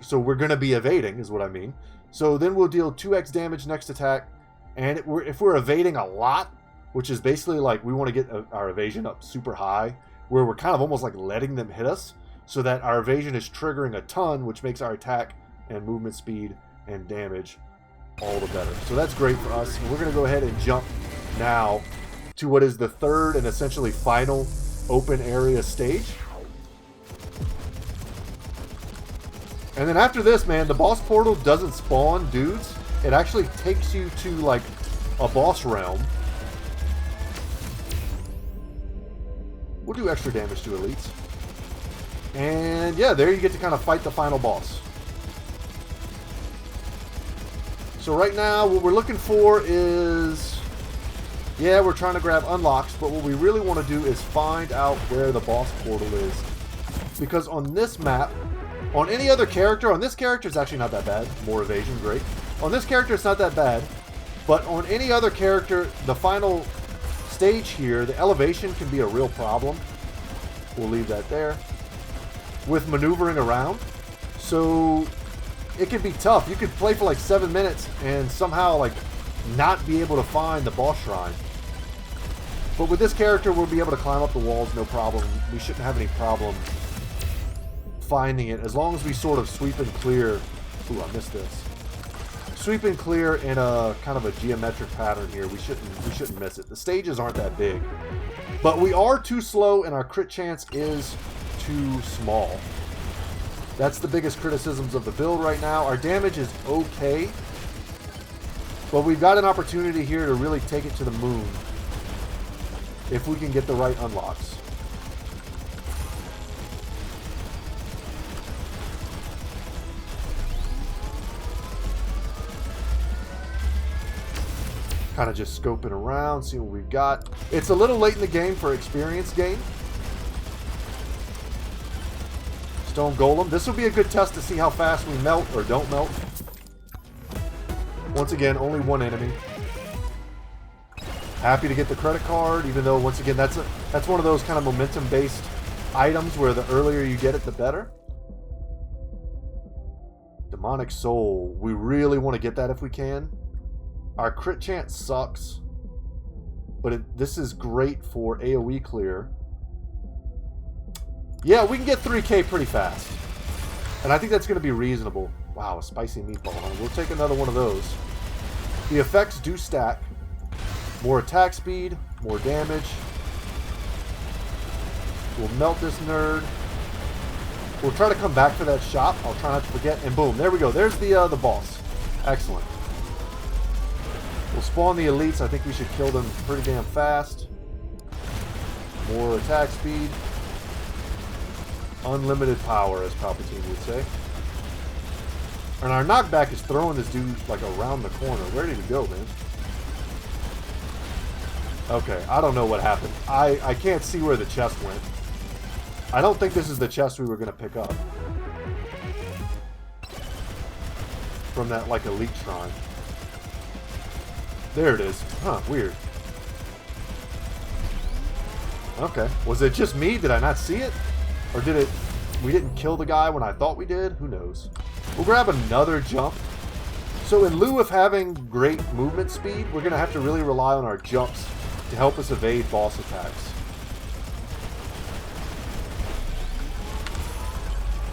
So we're going to be evading, is what I mean. So then we'll deal 2x damage next attack. And if we're evading a lot, which is basically like we want to get our evasion up super high, where we're kind of almost like letting them hit us, so that our evasion is triggering a ton, which makes our attack and movement speed and damage all the better. So that's great for us. And we're going to go ahead and jump now to what is the third and essentially final open area stage. And then after this, man, the boss portal doesn't spawn dudes. It actually takes you to like a boss realm. We'll do extra damage to elites. And yeah, there you get to kind of fight the final boss. So right now, what we're looking for is, yeah, we're trying to grab unlocks, but what we really want to do is find out where the boss portal is. Because on this map, on any other character, on this character it's actually not that bad. More evasion, great. On this character it's not that bad, but on any other character, the final stage here, the elevation can be a real problem. We'll leave that there. With maneuvering around. So it can be tough. You could play for like 7 minutes and somehow like not be able to find the boss shrine. But with this character, we'll be able to climb up the walls, no problem. We shouldn't have any problem finding it, as long as we sort of sweep and clear. Ooh, I missed this. sweep and clear in a kind of a geometric pattern here. We shouldn't miss it. The stages aren't that big, but we are too slow, and our crit chance is too small. That's the biggest criticisms of the build right now. Our damage is okay, but we've got an opportunity here to really take it to the moon if we can get the right unlocks. Kind of just scoping around, seeing what we've got. It's a little late in the game for experience gain. Stone Golem. This will be a good test to see how fast we melt or don't melt. Once again, only one enemy. Happy to get the credit card, even though, once again, that's one of those kind of momentum-based items where the earlier you get it, the better. Demonic Soul. We really want to get that if we can. Our crit chance sucks, but this is great for AoE clear. Yeah, we can get 3K pretty fast, and I think that's going to be reasonable. Wow, a spicy meatball, huh? We'll take another one of those. The effects do stack. More attack speed, more damage. We'll melt this nerd. We'll try to come back for that shop. I'll try not to forget, and boom, there we go. There's the boss. Excellent. We'll spawn the elites. I think we should kill them pretty damn fast. More attack speed. Unlimited power, as Palpatine would say. And our knockback is throwing this dude like around the corner. Where did he go, man? Okay, I don't know what happened. I can't see where the chest went. I don't think this is the chest we were going to pick up. From that, like, elite shrine. There it is. Huh, weird. Okay. Was it just me? Did I not see it? Or did it... We didn't kill the guy when I thought we did? Who knows? We'll grab another jump. So in lieu of having great movement speed, we're going to have to really rely on our jumps to help us evade boss attacks.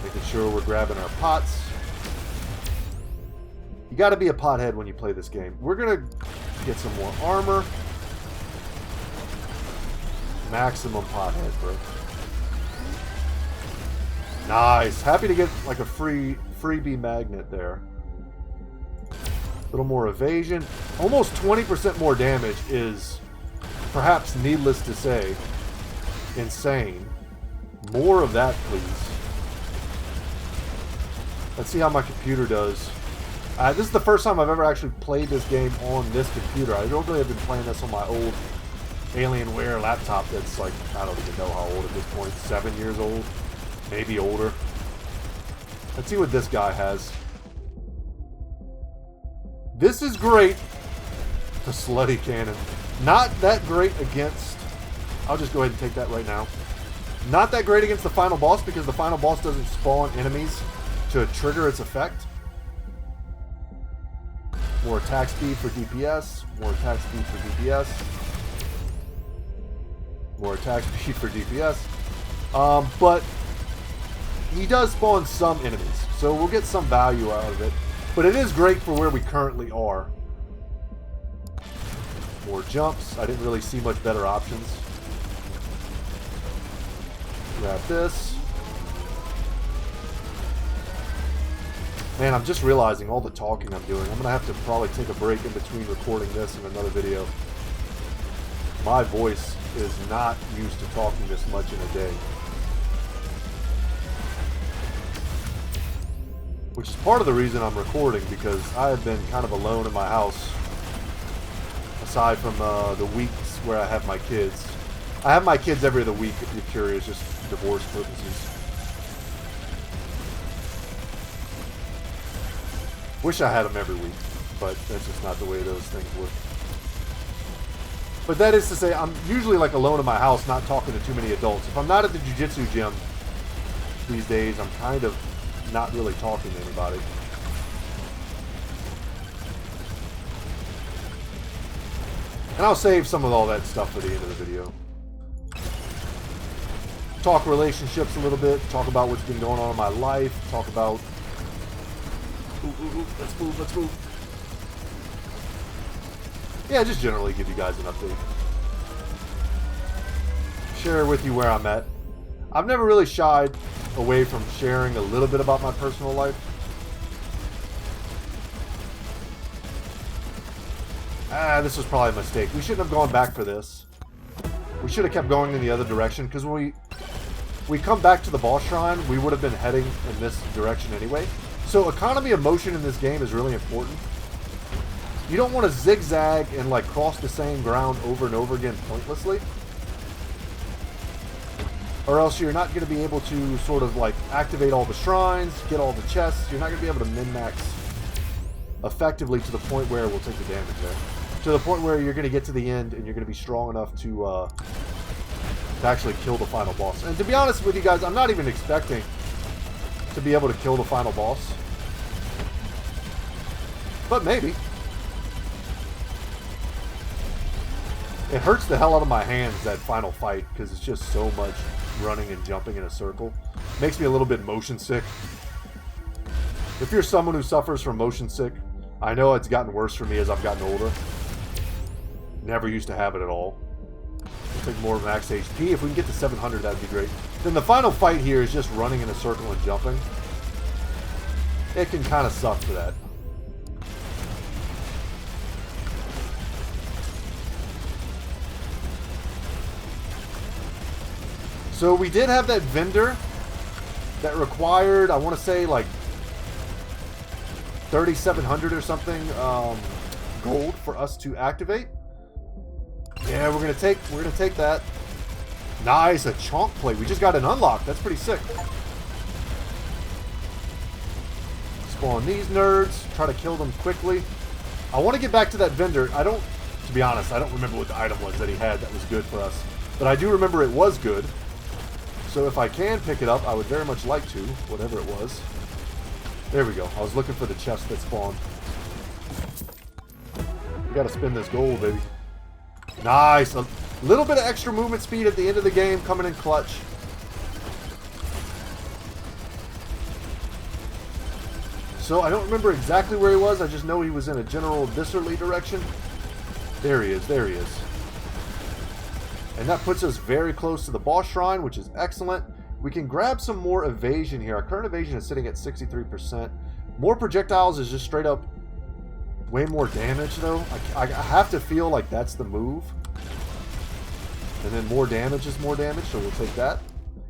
Making sure we're grabbing our pots. You got to be a pothead when you play this game. We're going to get some more armor. Maximum pothead, bro. Nice. Happy to get like a freebie magnet there. A little more evasion. Almost 20% more damage is, perhaps needless to say, insane. More of that, please. Let's see how my computer does. This is the first time I've ever actually played this game on this computer. I don't really have been playing this on my old Alienware laptop that's like, I don't even know how old at this point. 7 years old? Maybe older. Let's see what this guy has. This is great. The slutty cannon. Not that great against... I'll just go ahead and take that right now. Not that great against the final boss because the final boss doesn't spawn enemies to trigger its effect. More attack speed for DPS. More attack speed for DPS. More attack speed for DPS. But he does spawn some enemies, so we'll get some value out of it. But it is great for where we currently are. More jumps. I didn't really see much better options. Grab this. Man, I'm just realizing all the talking I'm doing. I'm going to have to probably take a break in between recording this and another video. My voice is not used to talking this much in a day. Which is part of the reason I'm recording, because I have been kind of alone in my house. Aside from the weeks where I have my kids. I have my kids every other week, if you're curious, just divorce purposes. Wish I had them every week, but that's just not the way those things work. But that is to say, I'm usually like alone in my house, not talking to too many adults. If I'm not at the jiu-jitsu gym these days, I'm kind of not really talking to anybody. And I'll save some of all that stuff for the end of the video. Talk relationships a little bit, talk about what's been going on in my life, talk about... Ooh, let's move, let's move. yeah, just generally give you guys an update. Share with you where I'm at. I've never really shied away from sharing a little bit about my personal life. This was probably a mistake. We shouldn't have gone back for this. We should have kept going in the other direction, because when we come back to the boss shrine, we would have been heading in this direction anyway. So economy of motion in this game is really important. You don't want to zigzag and like cross the same ground over and over again pointlessly. Or else you're not going to be able to sort of like activate all the shrines, get all the chests. You're not going to be able to min-max effectively to the point where we'll take the damage there. To the point where you're going to get to the end and you're going to be strong enough to actually kill the final boss. And to be honest with you guys, I'm not even expecting to be able to kill the final boss. But maybe. It hurts the hell out of my hands, that final fight, because it's just so much running and jumping in a circle. Makes me a little bit motion sick. If you're someone who suffers from motion sick, I know it's gotten worse for me as I've gotten older. Never used to have it at all. We'll take more max HP. If we can get to 700, that'd be great. Then the final fight here is just running in a circle and jumping. It can kind of suck for that. So we did have that vendor that required, I want to say, like 3,700 or something gold for us to activate. Yeah, we're gonna take that. Nice, a chonk plate. We just got an unlock. That's pretty sick. Spawn these nerds. Try to kill them quickly. I want to get back to that vendor. To be honest, I don't remember what the item was that he had that was good for us. But I do remember it was good. So if I can pick it up, I would very much like to, whatever it was. There we go. I was looking for the chest that spawned. We gotta spin this gold, baby. Nice. A little bit of extra movement speed at the end of the game coming in clutch. So I don't remember exactly where he was. I just know he was in a general disorderly direction. There he is. There he is. And that puts us very close to the boss shrine, which is excellent. We can grab some more evasion here. Our current evasion is sitting at 63%. More projectiles is just straight up way more damage, though. I have to feel like that's the move. And then more damage is more damage, so we'll take that.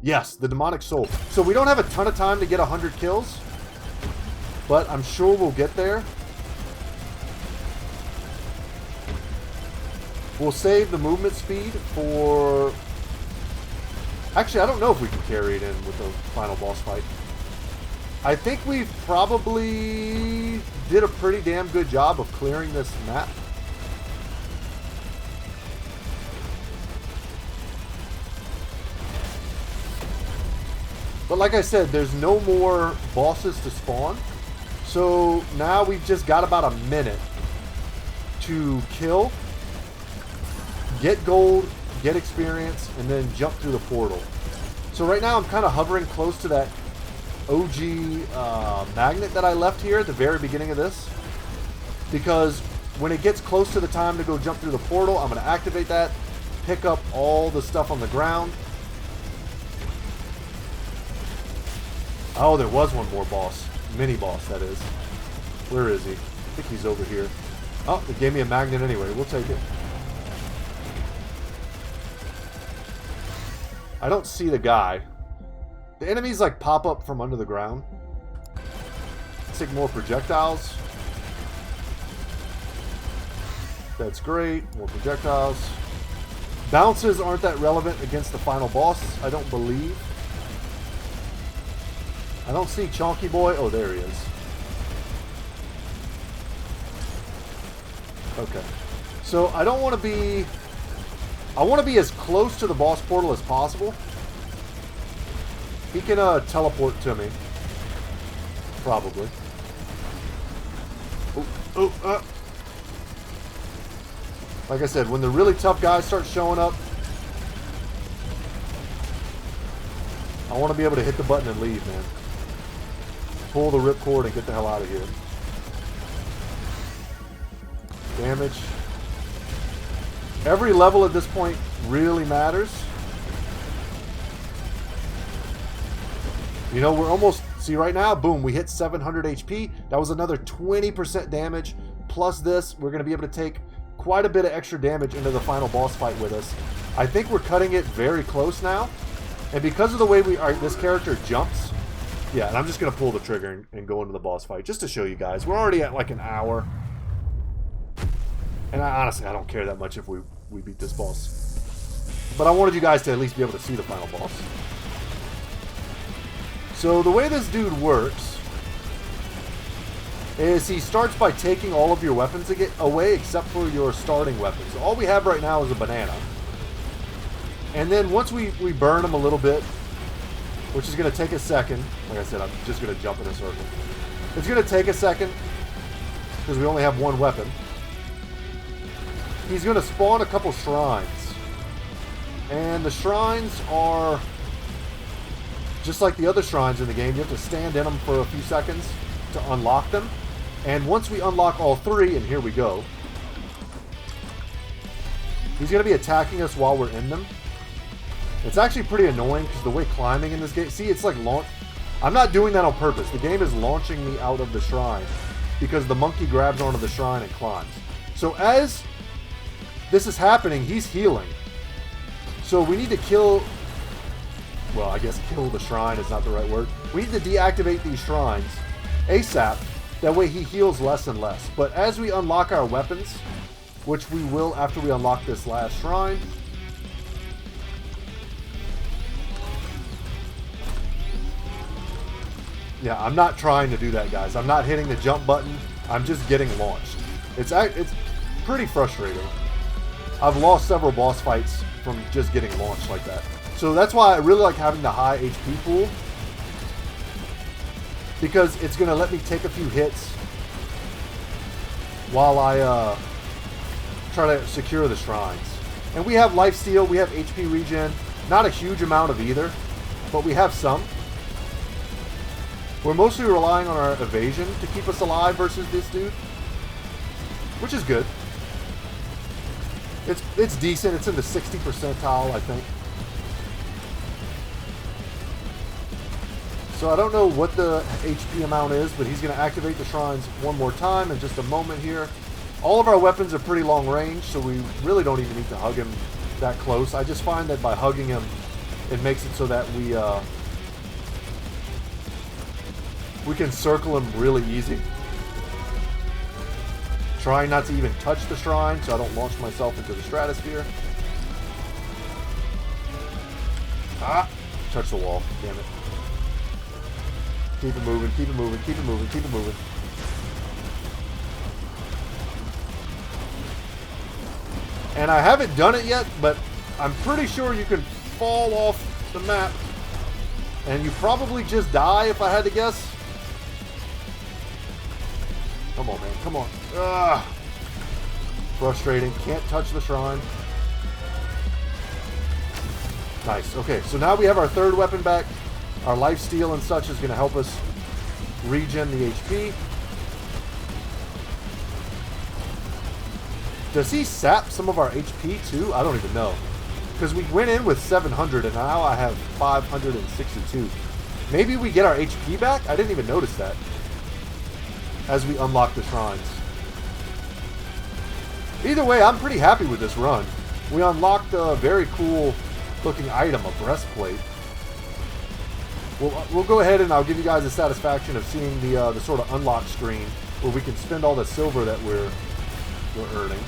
Yes, the demonic soul. So we don't have a ton of time to get 100 kills, but I'm sure we'll get there. We'll save the movement speed for... Actually, I don't know if we can carry it in with the final boss fight. I think we've probably did a pretty damn good job of clearing this map. But like I said, there's no more bosses to spawn. So now we've just got about a minute to kill, get gold, get experience, and then jump through the portal. So right now I'm kind of hovering close to that OG magnet that I left here at the very beginning of this, because when it gets close to the time to go jump through the portal, I'm going to activate that, pick up all the stuff on the ground. Oh, there was one more boss. Mini boss, that is. Where is he? I think he's over here. Oh, it gave me a magnet anyway. We'll take it. I don't see the guy. The enemies like pop up from under the ground. Let's take more projectiles. That's great. More projectiles. Bounces aren't that relevant against the final boss, I don't believe. I don't see Chonky Boy. Oh, there he is. Okay. So I don't want to be... I want to be as close to the boss portal as possible. He can teleport to me. Probably. Like I said, when the really tough guys start showing up, I want to be able to hit the button and leave, man. Pull the ripcord and get the hell out of here. Damage. Every level at this point really matters. You know, we're almost... See, right now, boom, we hit 700 HP. That was another 20% damage. Plus this, we're going to be able to take quite a bit of extra damage into the final boss fight with us. I think we're cutting it very close now. And because of the way this character jumps... Yeah, and I'm just going to pull the trigger and go into the boss fight just to show you guys. We're already at like an hour. And honestly, I don't care that much if we beat this boss. But I wanted you guys to at least be able to see the final boss. So the way this dude works is he starts by taking all of your weapons away except for your starting weapons. So all we have right now is a banana. And then once we burn him a little bit, which is going to take a second. Like I said, I'm just going to jump in a circle. It's going to take a second because we only have one weapon. He's going to spawn a couple shrines. And the shrines are just like the other shrines in the game. You have to stand in them for a few seconds to unlock them. And once we unlock all three, and here we go, he's going to be attacking us while we're in them. It's actually pretty annoying because the way climbing in this game... See, it's like launch... I'm not doing that on purpose. The game is launching me out of the shrine because the monkey grabs onto the shrine and climbs. So as this is happening, he's healing. So we need to kill... Well, I guess kill the shrine is not the right word. We need to deactivate these shrines ASAP. That way he heals less and less. But as we unlock our weapons, which we will after we unlock this last shrine... Yeah, I'm not trying to do that, guys. I'm not hitting the jump button. I'm just getting launched. It's pretty frustrating. I've lost several boss fights from just getting launched like that. So that's why I really like having the high HP pool. Because it's going to let me take a few hits while I try to secure the shrines. And we have lifesteal, we have HP regen. Not a huge amount of either, but we have some. We're mostly relying on our evasion to keep us alive versus this dude, which is good. It's decent. It's in the 60th percentile, I think. So I don't know what the HP amount is, but he's going to activate the shrines one more time in just a moment here. All of our weapons are pretty long range, so we really don't even need to hug him that close. I just find that by hugging him, it makes it so that we can circle him really easy. Trying not to even touch the shrine so I don't launch myself into the stratosphere. Ah! Touch the wall. Damn it. Keep it moving, keep it moving, keep it moving, keep it moving. And I haven't done it yet, but I'm pretty sure you can fall off the map. And you probably just die if I had to guess. Come on, man. Come on. Ugh. Frustrating. Can't touch the shrine. Nice. Okay, so now we have our third weapon back. Our lifesteal and such is going to help us regen the HP. Does he sap some of our HP too? I don't even know. Because we went in with 700 and now I have 562. Maybe we get our HP back? I didn't even notice that. As we unlock the shrines. Either way, I'm pretty happy with this run. We unlocked a very cool looking item, a breastplate. We'll go ahead and I'll give you guys the satisfaction of seeing the sort of unlock screen where we can spend all the silver that we're earning.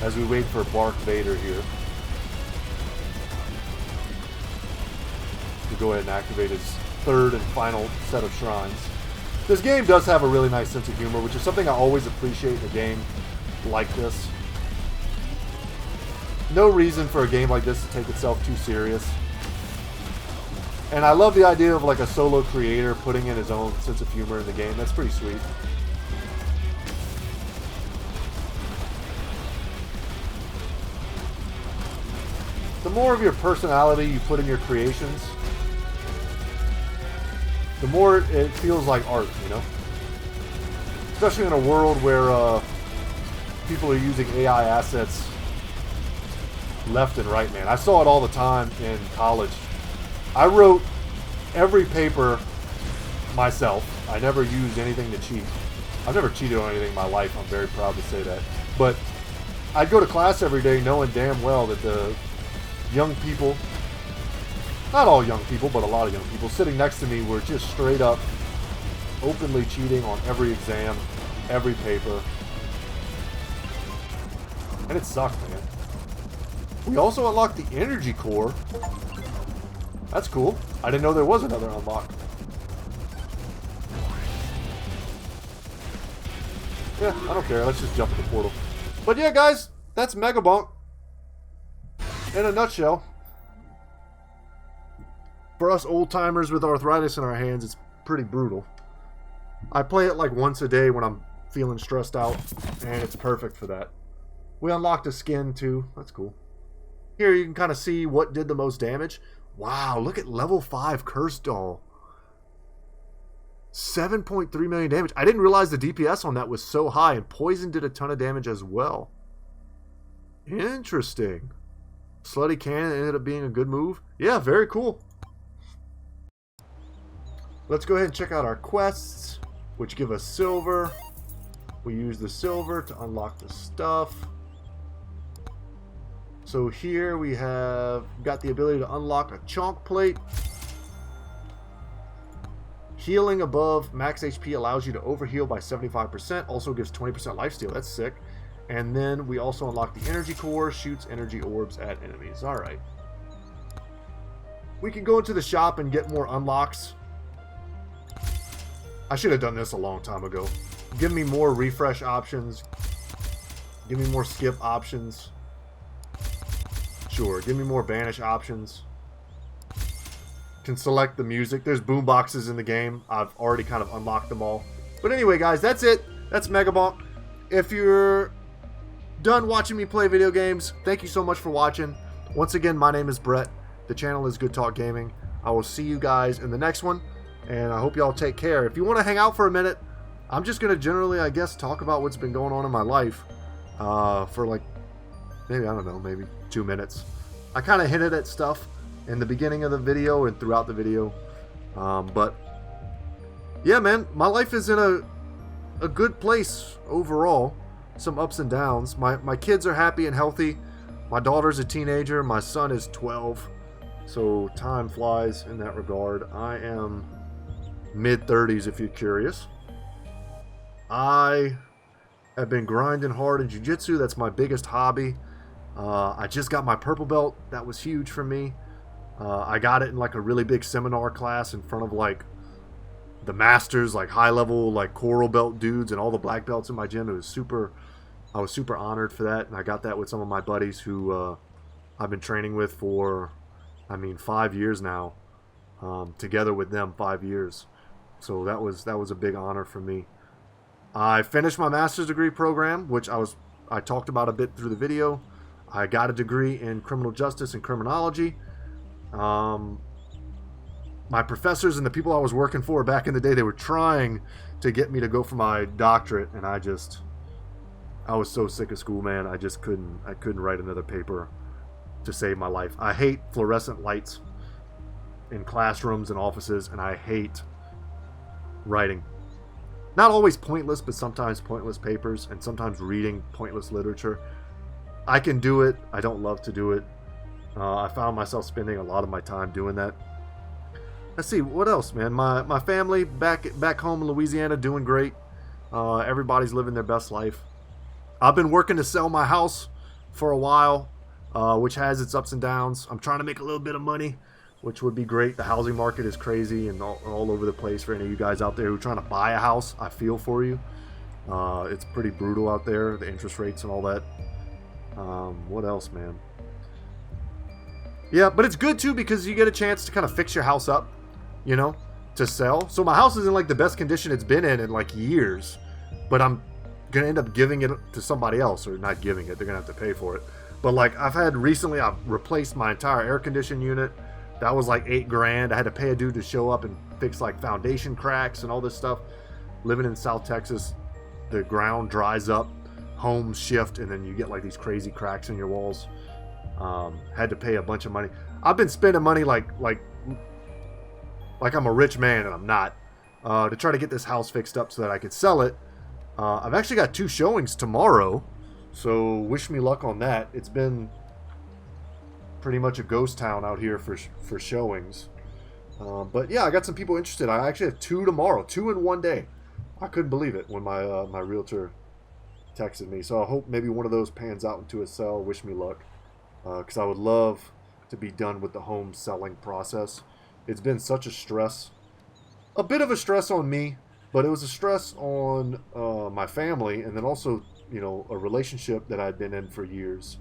As we wait for Bark Vader here to go ahead and activate his third and final set of shrines. This game does have a really nice sense of humor, which is something I always appreciate in a game like this. No reason for a game like this to take itself too serious. And I love the idea of like a solo creator putting in his own sense of humor in the game. That's pretty sweet. The more of your personality you put in your creations, the more it feels like art, you know? Especially in a world where people are using AI assets left and right, man. I saw it all the time in college. I wrote every paper myself. I never used anything to cheat. I've never cheated on anything in my life. I'm very proud to say that. But I'd go to class every day knowing damn well that the young people, not all young people, but a lot of young people sitting next to me were just straight up openly cheating on every exam, every paper. And it sucked, man. We also unlocked the energy core. That's cool. I didn't know there was another unlock. Yeah, I don't care. Let's just jump in the portal. But yeah, guys, that's MEGABONK in a nutshell. For us old-timers with arthritis in our hands, it's pretty brutal. I play it like once a day when I'm feeling stressed out, and it's perfect for that. We unlocked a skin, too. That's cool. Here you can kind of see what did the most damage. Wow, look at level 5 Curse Doll. 7.3 million damage. I didn't realize the DPS on that was so high, and poison did a ton of damage as well. Interesting. Slutty Cannon ended up being a good move. Yeah, very cool. Let's go ahead and check out our quests, which give us silver. We use the silver to unlock the stuff. So here we have got the ability to unlock a chonk plate. Healing above max HP allows you to overheal by 75%. Also gives 20% lifesteal. That's sick. And then we also unlock the energy core. Shoots energy orbs at enemies. Alright. We can go into the shop and get more unlocks. I should have done this a long time ago. Give me more refresh options. Give me more skip options. Sure. Give me more banish options. Can select the music. There's boom boxes in the game. I've already kind of unlocked them all. But anyway, guys, that's it. That's MEGABONK. If you're done watching me play video games, thank you so much for watching. Once again, my name is Brett. The channel is Good Talk Gaming. I will see you guys in the next one, and I hope y'all take care. If you want to hang out for a minute, I'm just going to generally, I guess, talk about what's been going on in my life for like, maybe, I don't know, maybe 2 minutes. I kind of hinted at stuff in the beginning of the video and throughout the video, but yeah, man, my life is in a good place overall. Some ups and downs. My kids are happy and healthy. My daughter's a teenager. My son is 12, so time flies in that regard. I am mid-30s if you're curious. I have been grinding hard in jiu-jitsu. That's my biggest hobby. I just got my purple belt. That was huge for me. I got it in like a really big seminar class in front of like the masters, like high level, like coral belt dudes and all the black belts in my gym. It was super, I was super honored for that. And I got that with some of my buddies who I've been training with for, I mean, 5 years now. Together with them, 5 years. So that was a big honor for me. I finished my master's degree program, which I talked about a bit through the video. I got a degree in criminal justice and criminology. My professors and the people I was working for back in the day, they were trying to get me to go for my doctorate, and I was so sick of school, man. I couldn't write another paper to save my life. I hate fluorescent lights in classrooms and offices, and I hate writing. Not always pointless, but sometimes pointless papers, and sometimes reading pointless literature. I can do it. I don't love to do it. I found myself spending a lot of my time doing that. Let's see, what else, man? My family back home in Louisiana doing great. Everybody's living their best life. I've been working to sell my house for a while, which has its ups and downs. I'm trying to make a little bit of money, which would be great. The housing market is crazy and all over the place for any of you guys out there who are trying to buy a house. I feel for you. It's pretty brutal out there, the interest rates and all that. What else, man? Yeah, but it's good too because you get a chance to kind of fix your house up, you know, to sell. So my house is in like the best condition it's been in like years, but I'm gonna end up giving it to somebody else, or not giving it, they're gonna have to pay for it. But like I've replaced my entire air conditioning unit. That was like $8 grand. I had to pay a dude to show up and fix like foundation cracks and all this stuff. Living in South Texas, the ground dries up, homes shift, and then you get like these crazy cracks in your walls. Had to pay a bunch of money. I've been spending money like I'm a rich man, and I'm not, to try to get this house fixed up so that I could sell it. I've actually got 2 showings tomorrow, so wish me luck on that. It's been pretty much a ghost town out here for showings. But yeah, I got some people interested. I actually have 2 tomorrow, 2 in one day. I couldn't believe it when my my realtor texted me. So I hope maybe one of those pans out into a sell. Wish me luck, because I would love to be done with the home selling process. It's been such a stress, a bit of a stress on me, but it was a stress on my family, and then also, you know, a relationship that I'd been in for years,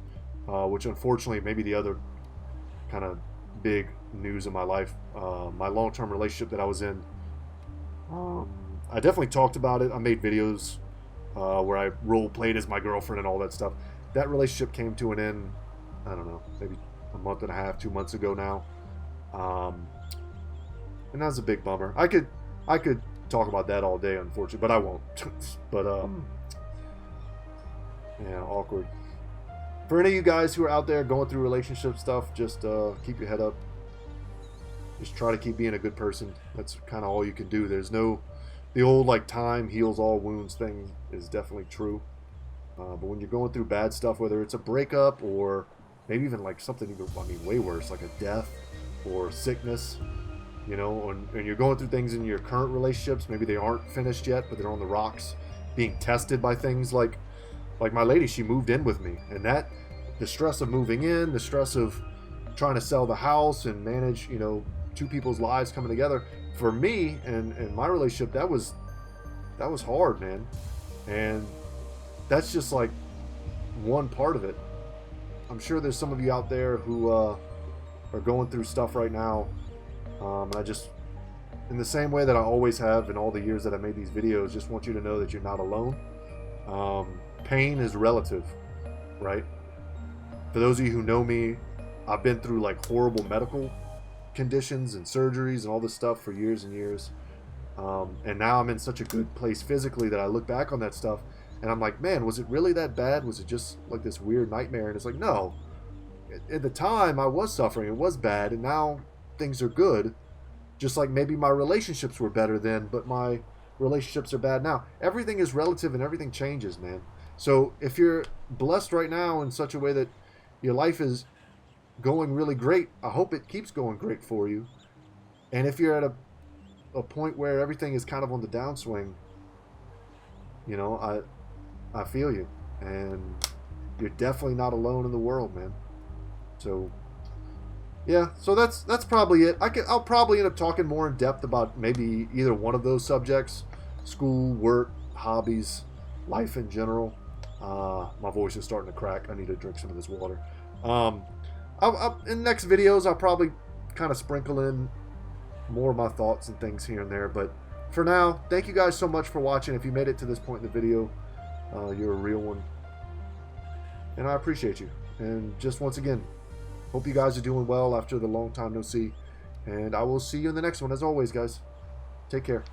which unfortunately, maybe the other kind of big news in my life, my long-term relationship that I was in. I definitely talked about it. I made videos where I role-played as my girlfriend and all that stuff. That relationship came to an end, I don't know, maybe a month and a half, 2 months ago now. And that was a big bummer. I could talk about that all day, unfortunately, but I won't. But yeah, awkward. For any of you guys who are out there going through relationship stuff, just keep your head up. Just try to keep being a good person. That's kind of all you can do. There's no, the old like time heals all wounds thing is definitely true. But when you're going through bad stuff, whether it's a breakup or maybe even like something even, I mean, way worse, like a death or sickness, you know, and you're going through things in your current relationships, maybe they aren't finished yet, but they're on the rocks, being tested by things like my lady, she moved in with me, and that, the stress of moving in, the stress of trying to sell the house and manage, you know, 2 people's lives coming together, for me and my relationship, that was hard, man. And that's just like one part of it. I'm sure there's some of you out there who are going through stuff right now. I just, in the same way that I always have in all the years that I made these videos, just want you to know that you're not alone. Pain is relative, right? For those of you who know me, I've been through like horrible medical conditions and surgeries and all this stuff for years and years. And now I'm in such a good place physically that I look back on that stuff and I'm like, man, was it really that bad? Was it just like this weird nightmare? And it's like, no. At the time, I was suffering. It was bad, and now things are good. Just like maybe my relationships were better then, but my relationships are bad now. Everything is relative and everything changes, man. So if you're blessed right now in such a way that your life is going really great, I hope it keeps going great for you. And if you're at a point where everything is kind of on the downswing, you know, I feel you. And you're definitely not alone in the world, man. So yeah, so that's probably it. I'll probably end up talking more in depth about maybe either one of those subjects: school, work, hobbies, life in general. My voice is starting to crack. I need to drink some of this water. In next videos, I'll probably kind of sprinkle in more of my thoughts and things here and there. But for now, thank you guys so much for watching. If you made it to this point in the video, you're a real one, and I appreciate you. And just once again, hope you guys are doing well after the long time no see. And I will see you in the next one. As always, guys, take care.